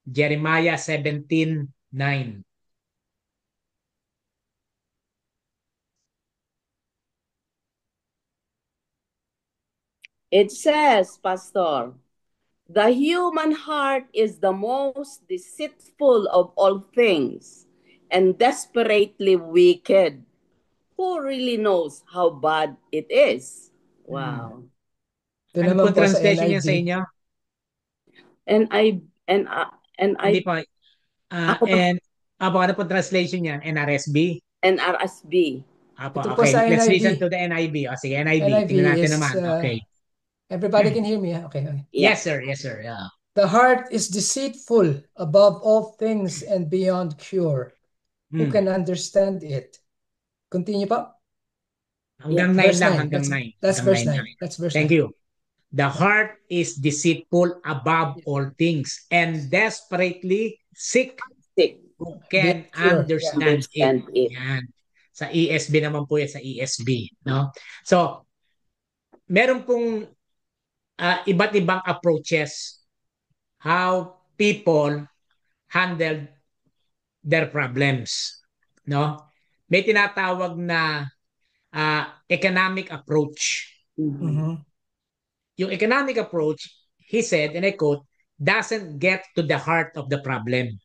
Jeremiah 17:9. It says, Pastor, the human heart is the most deceitful of all things and desperately wicked. Who really knows how bad it is? Wow. Ano po translation niya sa inyo? Hindi po. Ano po translation niya? NRSB? NRSB. Okay, let's listen to the NIV. Sige, NIV. Tingnan natin naman. Okay. Everybody can hear me? Okay. Yes, sir. Yes, sir. Yeah. The heart is deceitful above all things and beyond cure. Who can understand it? Continue pa. Hanggang 9 lang, hanggang 9. That's verse 9. That's verse 9. Thank you. The heart is deceitful above all things and desperately sick. Who can understand it? Yan. Sa ESB naman po yan, sa ESB. No? So, meron pong iba't ibang approaches how people handle their problems. No? May tinatawag na economic approach. Yung economic approach, he said, and I quote, doesn't get to the heart of the problem.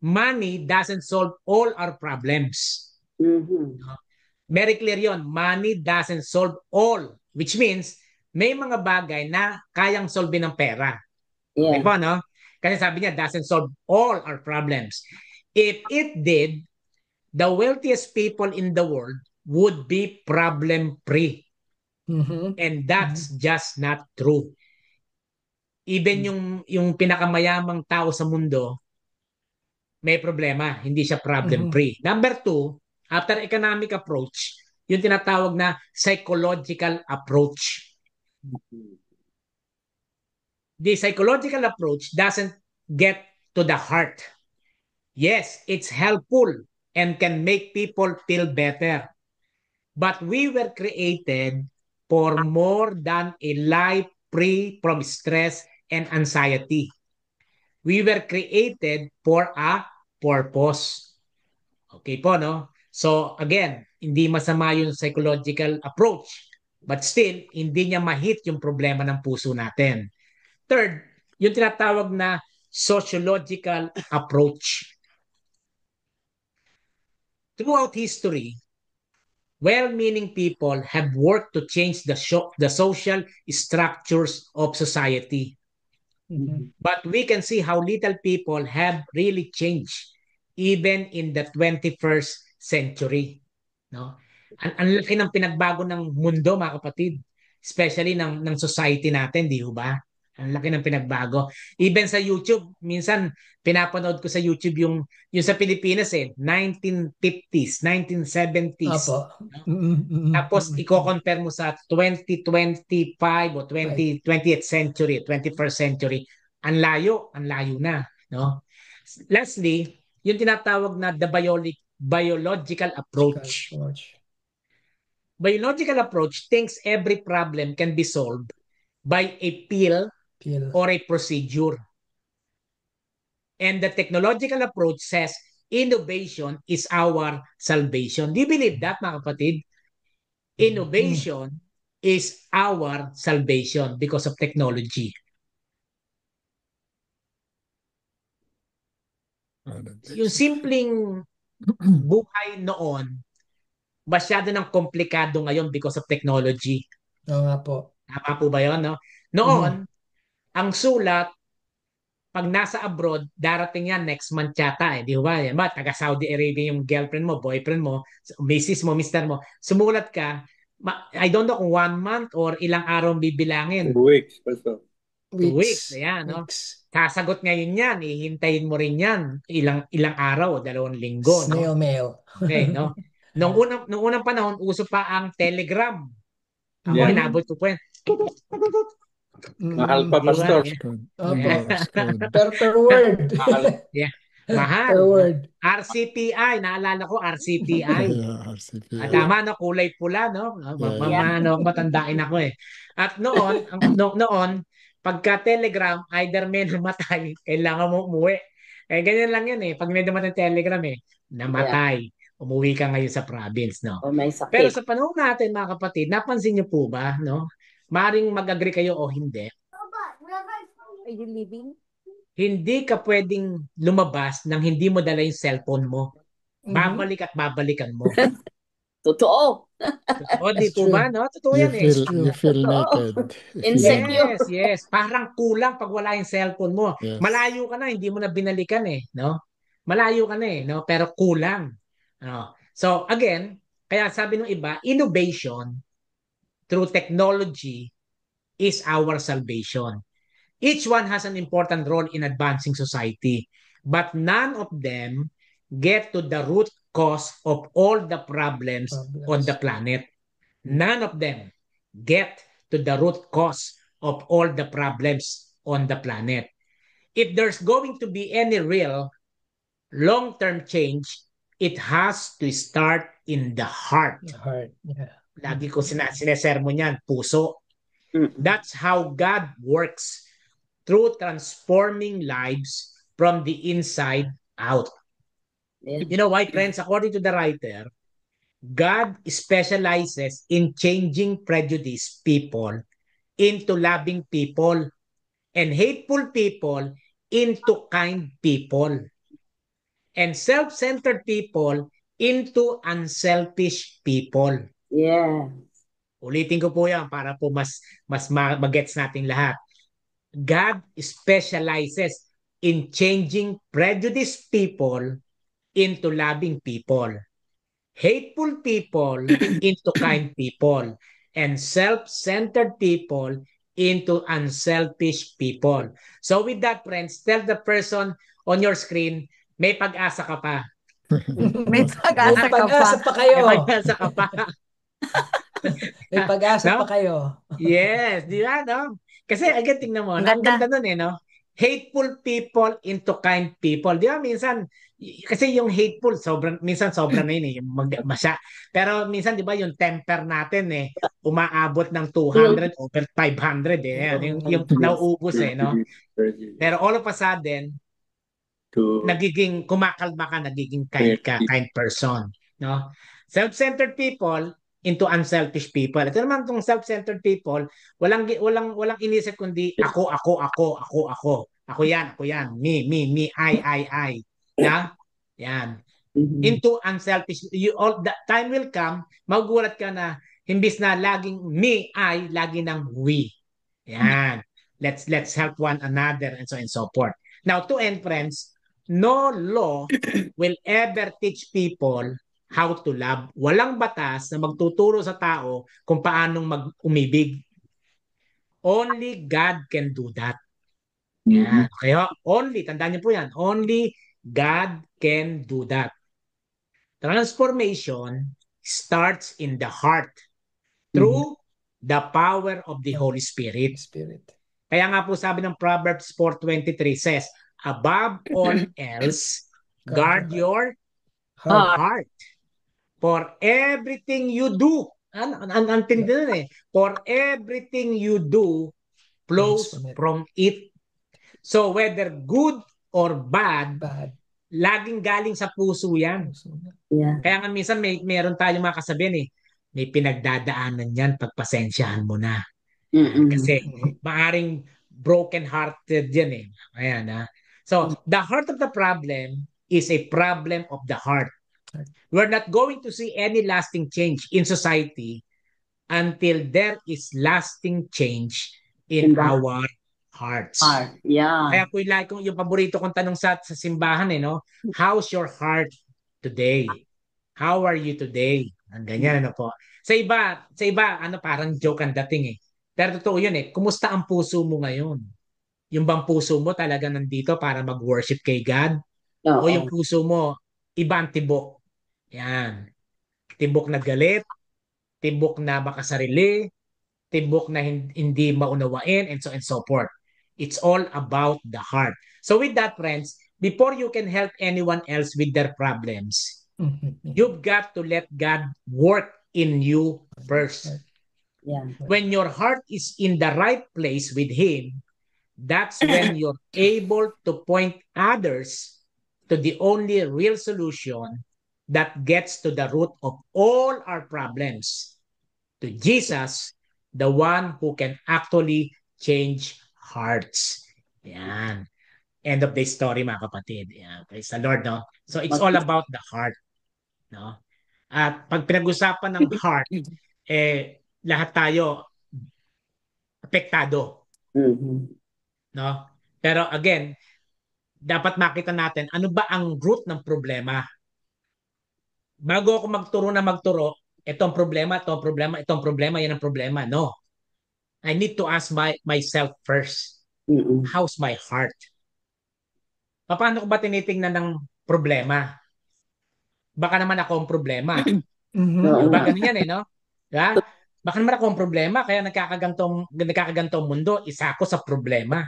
Money doesn't solve all our problems. Mhm. Very clear yon. Money doesn't solve all, which means may mga bagay na kayang solve ng pera. Okay Yeah. po, no? Kasi sabi niya, doesn't solve all our problems. If it did, the wealthiest people in the world would be problem-free. Mhm. And that's just not true. Even yung pinakamayamang tao sa mundo, may problema. Hindi siya problem-free. Number two, after economic approach, yung tinatawag na psychological approach. The psychological approach doesn't get to the heart. Yes, it's helpful and can make people feel better. But we were created for more than a life free from stress and anxiety. We were created for a purpose. Okay po, no? So, again, hindi masama yung psychological approach. But still, hindi niya ma-hit yung problema ng puso natin. Third, yung tinatawag na sociological approach. Throughout history, well-meaning people have worked to change the social structures of society. But we can see how little people have really changed even in the 21st century. No? Ang laki ng pinagbago ng mundo, mga kapatid. Especially ng society natin, di ba? Ang laki ng pinagbago. Even sa YouTube, minsan pinapanood ko sa YouTube yung sa Pilipinas 1950s, 1970s. Apo. Tapos i-compare mo sa 2025 o 20th century, 21st century. Ang layo na, no? Lastly, yung tinatawag na the biological approach. Biological approach thinks every problem can be solved by a pill or a procedure. And the technological approach says innovation is our salvation. Do you believe that, mga kapatid? Innovation is our salvation because of technology. Yung simpleng buhay noon, masyado ng komplikado ngayon because of technology. Oo nga po. Tama po ba yun? No? Noon, ang sulat, pag nasa abroad, darating yan next month yata. Di ba? Taga Saudi Arabia yung girlfriend mo, boyfriend mo, misis mo, mister mo. Sumulat ka, I don't know kung 1 month or ilang araw bibilangin. 2 weeks. Also. 2 weeks. Ayan, no? Sasagot ngayon yan, ihintayin mo rin yan ilang araw, 2 linggo. Snail mail. Okay, no? Nung unang panahon, uso pa ang Telegram. Ako, inabot ko po yan. Mahal pa, Pastor. Per word. Yeah. Mahal. Per word. RCPI, naalala ko, RCPI. Tama, no? Kulay pula, no? Matandain ako eh. At noon, pagka Telegram, either may namatay, kailangan mo umuwi. Ganyan lang yan eh. Pag may namatay Telegram namatay. Umuwi ka ngayon sa province, no? Pero sa panahon natin, mga kapatid, napansin niyo po ba, no? Maring mag-agree kayo o hindi. Are you leaving? Hindi ka pwedeng lumabas nang hindi mo dala yung cellphone mo. Babalik at babalikan mo. Totoo. O, di po ba, no? Totoo yan eh. You feel naked. Insecure. Yes. Parang kulang pag wala yung cellphone mo. Yes. Malayo ka na, hindi mo na binalikan eh, no? Malayo ka na eh, no? Pero kulang. So, again, kaya sabi ng iba, innovation through technology is our salvation. Each one has an important role in advancing society, but none of them get to the root cause of all the problems on the planet. None of them get to the root cause of all the problems on the planet. If there's going to be any real long-term change, it has to start in the heart. The heart, yeah. Lagi ko sinesermon yan, puso. That's how God works, through transforming lives from the inside out. You know why, friends? According to the writer, God specializes in changing prejudiced people into loving people and hateful people into kind people, and self-centered people into unselfish people. Yeah. Ulitin ko po yan para po mas magets natin lahat. God specializes in changing prejudiced people into loving people, hateful people into kind people, and self-centered people into unselfish people. So with that, friends, tell the person on your screen, may pag-asa ka pa. May pag-asa May ka pa. pag-asa pa kayo. May pag-asa ka pa. May pag-asa No? pa kayo. Yes, di ba, no? Kasi agad tingnan mo, Ang ang ganda. ganda nun no? Hateful people into kind people. Di ba, minsan, kasi yung hateful, minsan sobrang na yun yung masya. Pero minsan, di ba, yung temper natin umaabot ng 200 over 500 yung nauubos no? Pero all of a sudden, nagiging kumakalma ka, nagiging kind person, no? Self-centered people into unselfish people. Ito naman tong self-centered people, walang inisip kundi ako. Ako yan. Me, I. Na? Yan. Into unselfish. Time will come, magugulat ka na imbis na laging me, I, lagi ng we. Yan. Let's help one another and so forth. Now, to end, friends, no law will ever teach people how to love. Walang batas na magtuturo sa tao kung paanong mag-umibig. Only God can do that. Yan. Kaya tandaan niyo po yan, only God can do that. Transformation starts in the heart through the power of the Holy Spirit. Kaya nga po sabi ng Proverbs 4:23 says, above all else, guard your heart. For everything you do, antindi nun for everything you do flows from it. So whether good or bad, laging galing sa puso yan. Yeah. Kaya nga minsan meron tayong mga kasabihan may pinagdadaanan yan, pagpasensyahan mo na. Kasi maaring broken-hearted yan Ayan So the heart of the problem is a problem of the heart. We're not going to see any lasting change in society until there is lasting change in our hearts. Yeah. Kaya yung paborito kong tanong sa simbahan no? How's your heart today? How are you today? Ang ganyan po. Sa iba, parang joke ang dating Pero totoo yun Kumusta ang puso mo ngayon? Yung bang puso mo talaga nandito para mag-worship kay God? O yung puso mo, ibang tibok? Yan. Tibok na galit, tibok na makasarili, tibok na hindi maunawain, and so forth. It's all about the heart. So with that, friends, before you can help anyone else with their problems, you've got to let God work in you first. Yeah. When your heart is in the right place with Him, that's when you're able to point others to the only real solution that gets to the root of all our problems, to Jesus, the one who can actually change hearts. Yan. End of the story, mga kapatid. Yan. Praise the Lord, no? So it's all about the heart, no? At pag pinag-usapan ng heart, lahat tayo apektado. No? Pero again, dapat makita natin ano ba ang root ng problema. Bago ako magturo, itong problema, yan ang problema. No. I need to ask myself first. How's my heart? Paano ko ba tinitingnan ng problema? Baka naman ako ang problema. Diba ganun yan no? Diba? Baka naman ako ang problema kaya nagkakagantong mundo, isa ako sa problema.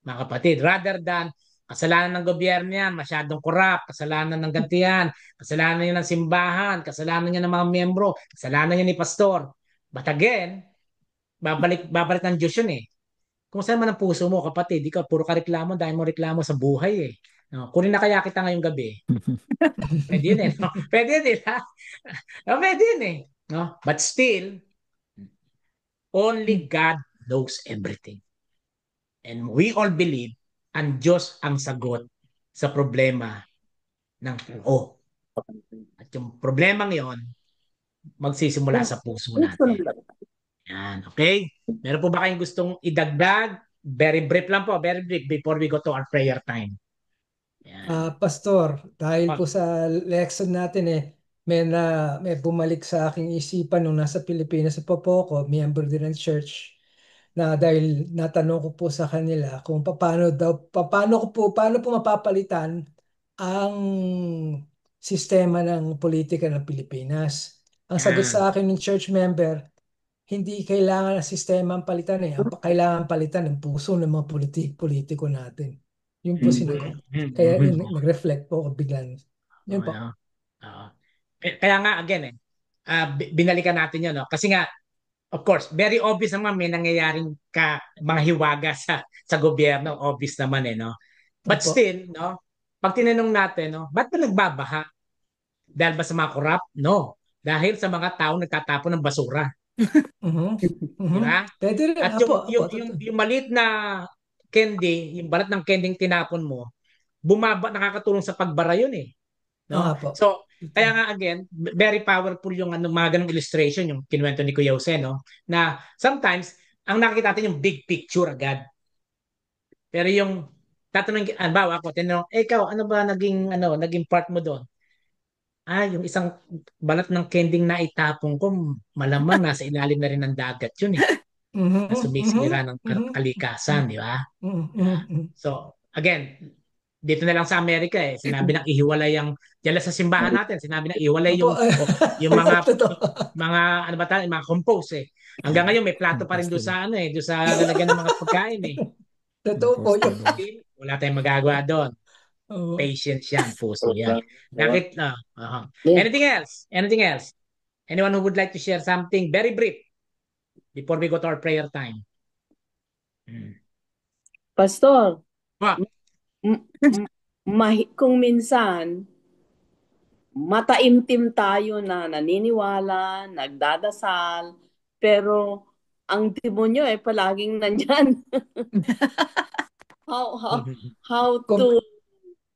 Mga kapatid, rather than kasalanan ng gobyerno yan, masyadong korap, kasalanan ng gantihan, kasalanan niya ng simbahan, kasalanan niya ng mga miyembro, kasalanan niya ni pastor. But again, babalik ng Diyos yun Kung saan man ang puso mo, kapatid, ikaw puro ka reklamo dahil mo reklamo sa buhay No, kunin na kaya kita ngayong gabi. Pwede yun no? Pwede yun ha? No, pwede yun No? But still, only God knows everything. And we all believe ang Diyos ang sagot sa problema ng tao. At yung problemang yon magsisimula sa puso natin. Yan, okay? Meron po ba kayong gustong idagdag? Very brief lang po, very brief before we go to our prayer time. Yan. Pastor, dahil Ah. po sa lesson natin may bumalik sa aking isipan nung nasa Pilipinas pa po ako, member din ng church, na dahil natanong ko po sa kanila kung paano po mapapalitan ang sistema ng politika ng Pilipinas. Ang sagot Yan. sa akin ng church member, hindi kailangan ng sistema ang palitan Ang kailangan palitan ng puso ng mga politiko natin. Yun po sinagot. Kaya nag-reflect po ako biglang. Yun po. Kaya nga, again, binalikan natin yun. No? Kasi nga, of course, very obvious naman may nangyayaring mga hiwaga sa gobyerno. Obvious naman no? But Opo. still, no? Pag tinanong natin, no, ba't ba nagbabaha? Dahil ba sa mga corrupt? No. Dahil sa mga tao nagtatapon ng basura. Diba? Pwede rin. At yung maliit na candy, yung balat ng candy tinapon mo, nakakatulong sa pagbara yun No? So, kaya nga again, very powerful yung mga ganong illustration, yung kinuwento ni Kuya Jose, no? Na sometimes, ang nakikita natin yung big picture agad. Pero yung tatanungin, bawa ako, tinanong, ikaw, ano ba naging part mo doon? Yung isang balat ng kending na itapon ko, malamang nasa ilalim na rin ng dagat yun na sumisira ng kalikasan, di ba? So, again, dito na lang sa Amerika sinabi ng ihiwalay dyan sa simbahan natin, sinabi ng ihiwalay yung mga ano ba tayo, mga compose Hanggang ngayon may plato pa rin doon sa doon sa lalagyan ng mga pagkain Totoo po yun. Wala tayong magagawa doon. Patience yan, puso yan. Anything else? Anything else? Anyone who would like to share something very brief before we go to our prayer time? Pastor, What? Kung minsan mataimtim tayo na naniniwala, nagdadasal, pero ang demonyo palaging nandyan. How to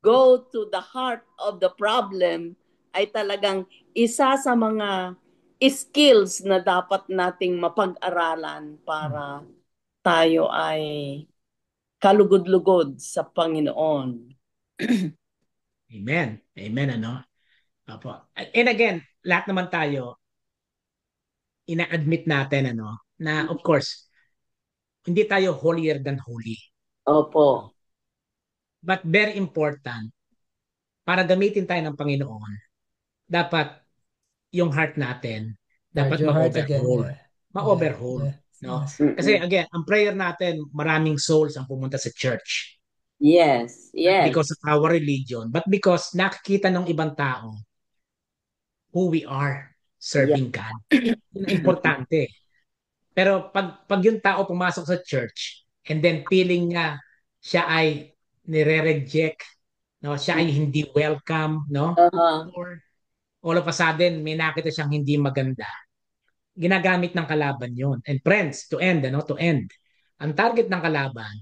go to the heart of the problem ay talagang isa sa mga skills na dapat nating mapag-aralan para tayo ay kalugod-lugod sa Panginoon. Amen. Amen, Opo. And again, lahat naman tayo, ina-admit natin, na of course, hindi tayo holier than holy. Opo. But very important, para gamitin tayo ng Panginoon, dapat yung heart natin, dapat ma-overhaul. Ma-overhaul. No? Kasi again, ang prayer natin, maraming souls ang pumunta sa church. Yes, yes. Not because of our religion, but because nakikita ng ibang tao who we are serving God. Yun ang importante. Pero pag yung tao pumasok sa church and then feeling niya siya ay nire-reject, siya ay hindi welcome, or all of a sudden may nakita siyang hindi maganda, ginagamit ng kalaban yon. And friends, to end, ang target ng kalaban,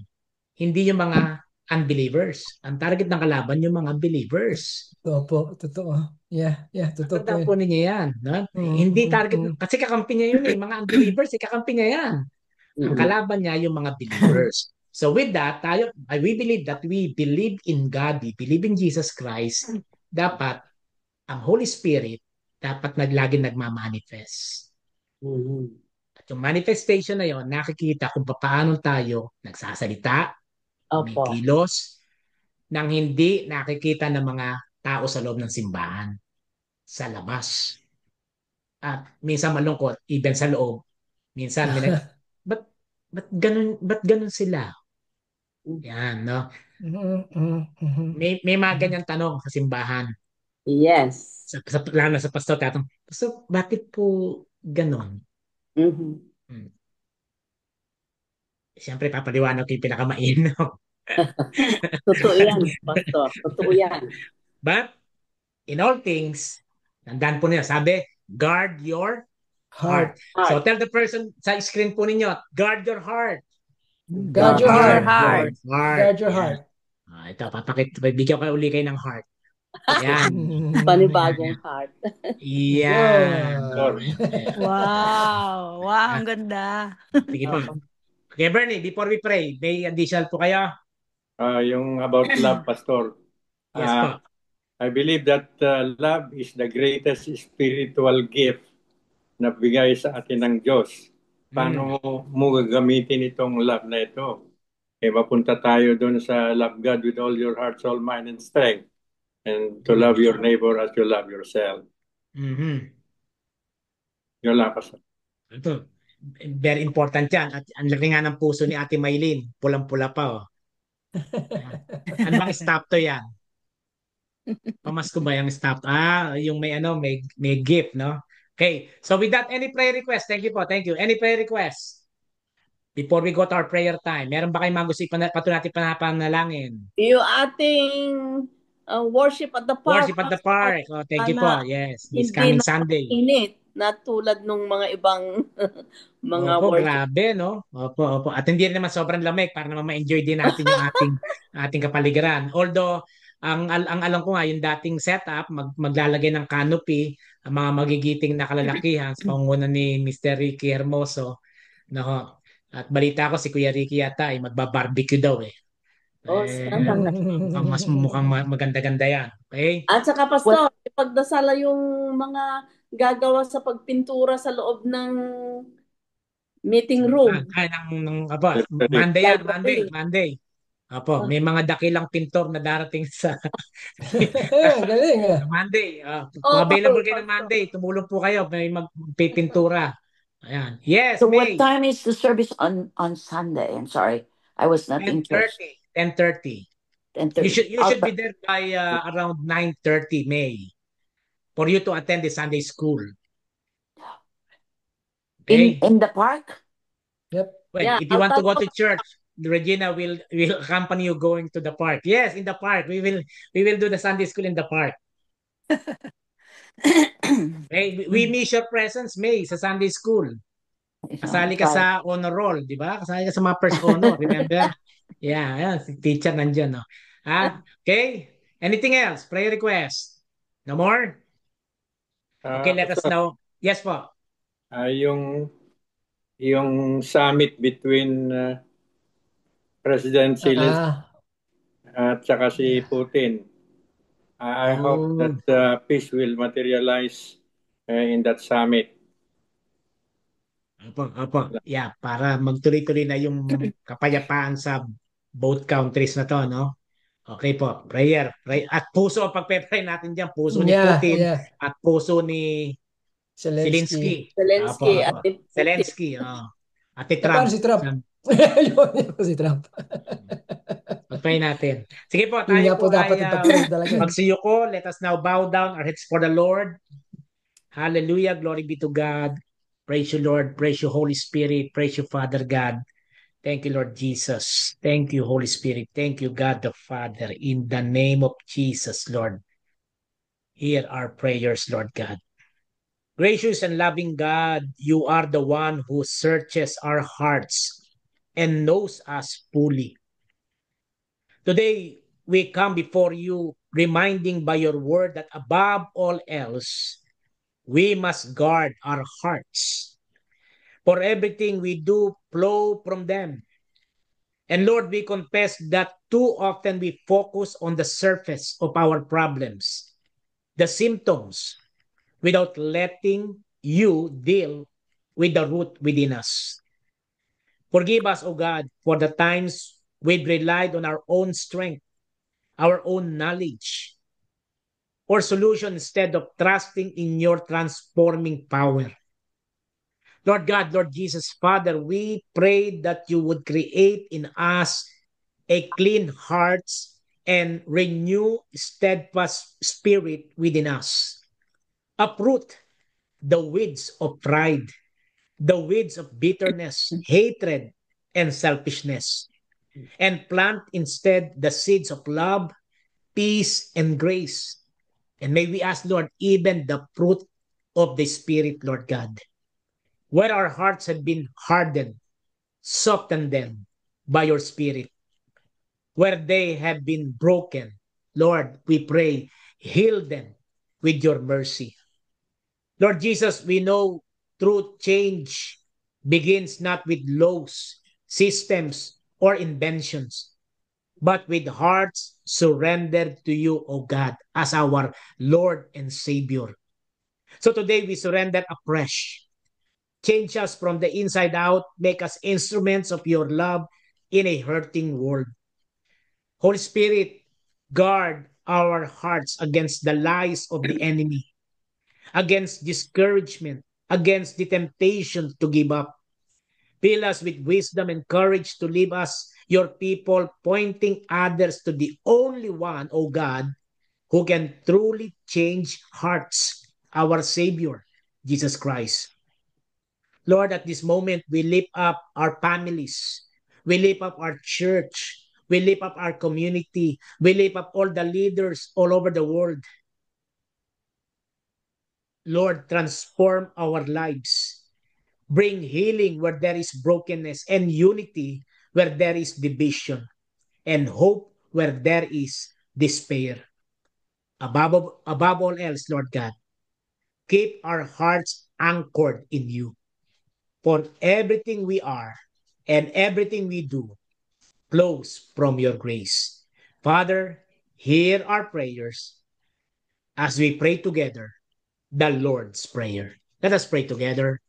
hindi yung mga unbelievers. Ang target ng kalaban, yung mga believers. Totoo. Yeah, totoo po yun. Po ninyo yan. No? Hindi target, kasi kakampi niya yun mga unbelievers, kakampi niya yan. Ang kalaban niya, yung mga believers. So with that, we believe that we believe in God, we believe in Jesus Christ, dapat, ang Holy Spirit, dapat laging nagmamanifest. At yung manifestation na yon, nakikita kung paano tayo nagsasalita, may kilos, nang hindi nakikita ng mga tao sa loob ng simbahan, sa labas. At minsan malungkot, even sa loob. Minsan, ba't ganun sila? Yan, no? May mga ganyan tanong sa simbahan. Yes. Lalo sa pastor, so, bakit po ganun? Siyempre, papaliwanag ko yung pinakamainaw. Totoo yan, pastor. Totoo yan. But, in all things, tandaan po niyo, sabi, guard your heart. So, tell the person sa screen po ninyo, guard your heart. Guard your Your heart. heart. Guard your Yan. heart. Ito, bigyan ko uli kayo ng heart. Yan. Panibagong heart. Yan. Yun. Ayan. Wow. Wow, ang ganda. Sige po. Okay, Bernie, before we pray, may additional po kayo? Yung about love, Pastor. Yes po. I believe that love is the greatest spiritual gift na bigay sa atin ng Diyos. Paano mo gagamitin itong love na ito? Mapunta tayo doon sa love God with all your heart, soul, mind, and strength. And to love your neighbor as you love yourself. Yun lang, Pastor. Ito, very important yan. At ang laki nga ng puso ni Ate Maylin. Pulang-pula pa, oh. Ano bang stop to yan? Pamasko ba yung stop? Yung may gift, no? Okay. So with that, any prayer request? Thank you po. Thank you. Any prayer request? Before we go to our prayer time, meron ba kayong mga gusto natin panalangin? Yung ating worship at the park. Worship at the park. Oh, thank you po. Yes. This Hindi coming Sunday. init na tulad nung mga ibang mga Opo, worship. grabe, no? Opo. At hindi rin naman sobrang lamig para naman ma-enjoy din natin yung ating kapaligiran. Although, ang alam ko nga, yung dating setup, maglalagay ng canopy, ang mga magigiting na kalalakihan sa pangunguna ni Mr. Ricky Hermoso. Nako. At balita ko si Kuya Ricky yata ay magba-barbecue daw eh. Mukhang maganda-ganda yan. Okay? At saka, Pastor, ipagdasala yung mga gagawa sa pagpintura sa loob ng meeting room. Monday. Apo, may mga dakilang pintor na darating sa Galing. Monday. Kung available kayo ng Monday, tumulong po kayo. May magpipintura. Ayan. Yes, So May. what time is the service on Sunday? I'm sorry. I was not in church. 10:30. 10:30. You should be there by around 9:30, May, for you to attend the Sunday school. Okay? In the park? Yep. Well, if you want to go to church, Regina will accompany you going to the park. Yes, in the park. We will do the Sunday school in the park. Okay? We miss your presence, May, sa Sunday school. Kasali ka sa honor roll, di ba? Kasali ka sa mga first honor, remember? Yeah, si teacher nandiyan, no? Okay? Anything else? Prayer request? No more? Okay, let us know. Yes po. Yung summit between President Zelensky at saka si Putin. I hope that peace will materialize in that summit. Opo. Yeah, para magtuloy-tuloy na yung kapayapaan sa both countries na to, no? Okay po. Prayer. At puso ang pagpe-pray natin diyan, puso ni Putin at puso ni Zelensky. Zelensky. Ate Trump. Si Trump. Si Trump. Pagpray natin. Sige po, tayo po ay magsiyuko. Let us now bow down our heads for the Lord. Hallelujah. Glory be to God. Praise you, Lord. Praise you, Holy Spirit. Praise you, Father God. Thank you, Lord Jesus. Thank you, Holy Spirit. Thank you, God the Father. In the name of Jesus, Lord. Hear our prayers, Lord God. Gracious and loving God, you are the one who searches our hearts and knows us fully. Today, we come before you reminding by your word that above all else, we must guard our hearts. For everything we do flow from them. And Lord, we confess that too often we focus on the surface of our problems, the symptoms, without letting you deal with the root within us. Forgive us, O God, for the times we've relied on our own strength, our own knowledge, or solution instead of trusting in your transforming power. Lord God, Lord Jesus, Father, we pray that you would create in us a clean heart and renew steadfast spirit within us. Uproot the weeds of pride, the weeds of bitterness, hatred, and selfishness, and plant instead the seeds of love, peace, and grace. And may we ask, Lord, even the fruit of the Spirit, Lord God. Where our hearts have been hardened, soften them, by your Spirit. Where they have been broken, Lord, we pray, heal them with your mercy. Lord Jesus, we know true change begins not with laws, systems, or inventions, but with hearts surrendered to you, O God, as our Lord and Savior. So today we surrender afresh. Change us from the inside out, make us instruments of your love in a hurting world. Holy Spirit, guard our hearts against the lies of the enemy, against discouragement, against the temptation to give up. Fill us with wisdom and courage to live as your people, pointing others to the only one, O God, who can truly change hearts, our Savior, Jesus Christ. Lord, at this moment, we lift up our families. We lift up our church. We lift up our community. We lift up all the leaders all over the world. Lord, transform our lives. Bring healing where there is brokenness, and unity where there is division, and hope where there is despair. Above all else, Lord God, keep our hearts anchored in you. For everything we are and everything we do flows from your grace. Father, hear our prayers as we pray together the Lord's Prayer. Let us pray together.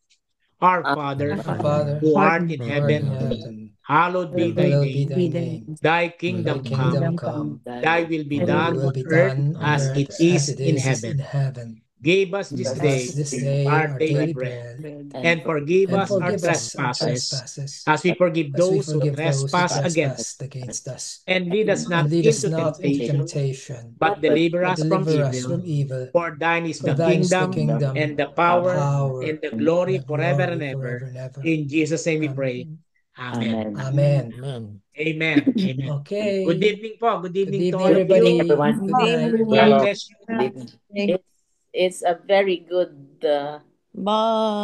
Our Father, Our Father, who art in who art in heaven, heaven, hallowed be thy hallowed be name. thy name. Thy Thy kingdom come. kingdom come. Thy will be Thy done will on be earth done on as it earth as is it in is heaven. in heaven. Give us this Give us day this day our our daily daily bread, bread, and forgive and us our forgive us our trespasses, trespasses, as we forgive as we those who forgive those who trespass against us. trespass against us. And lead us And not lead us into not into temptation, temptation, but deliver but us from deliver us evil. from evil. For thine is For the thine is the kingdom, and kingdom, the the power, and power, the and glory the forever and glory ever. forever and ever. In Jesus' name we pray. Amen. Amen. Amen. Amen. Amen. Amen. Good Okay. evening po. Good Good evening to evening, all of you. everybody. Good night. God Hello. bless you. It's a very good Bye.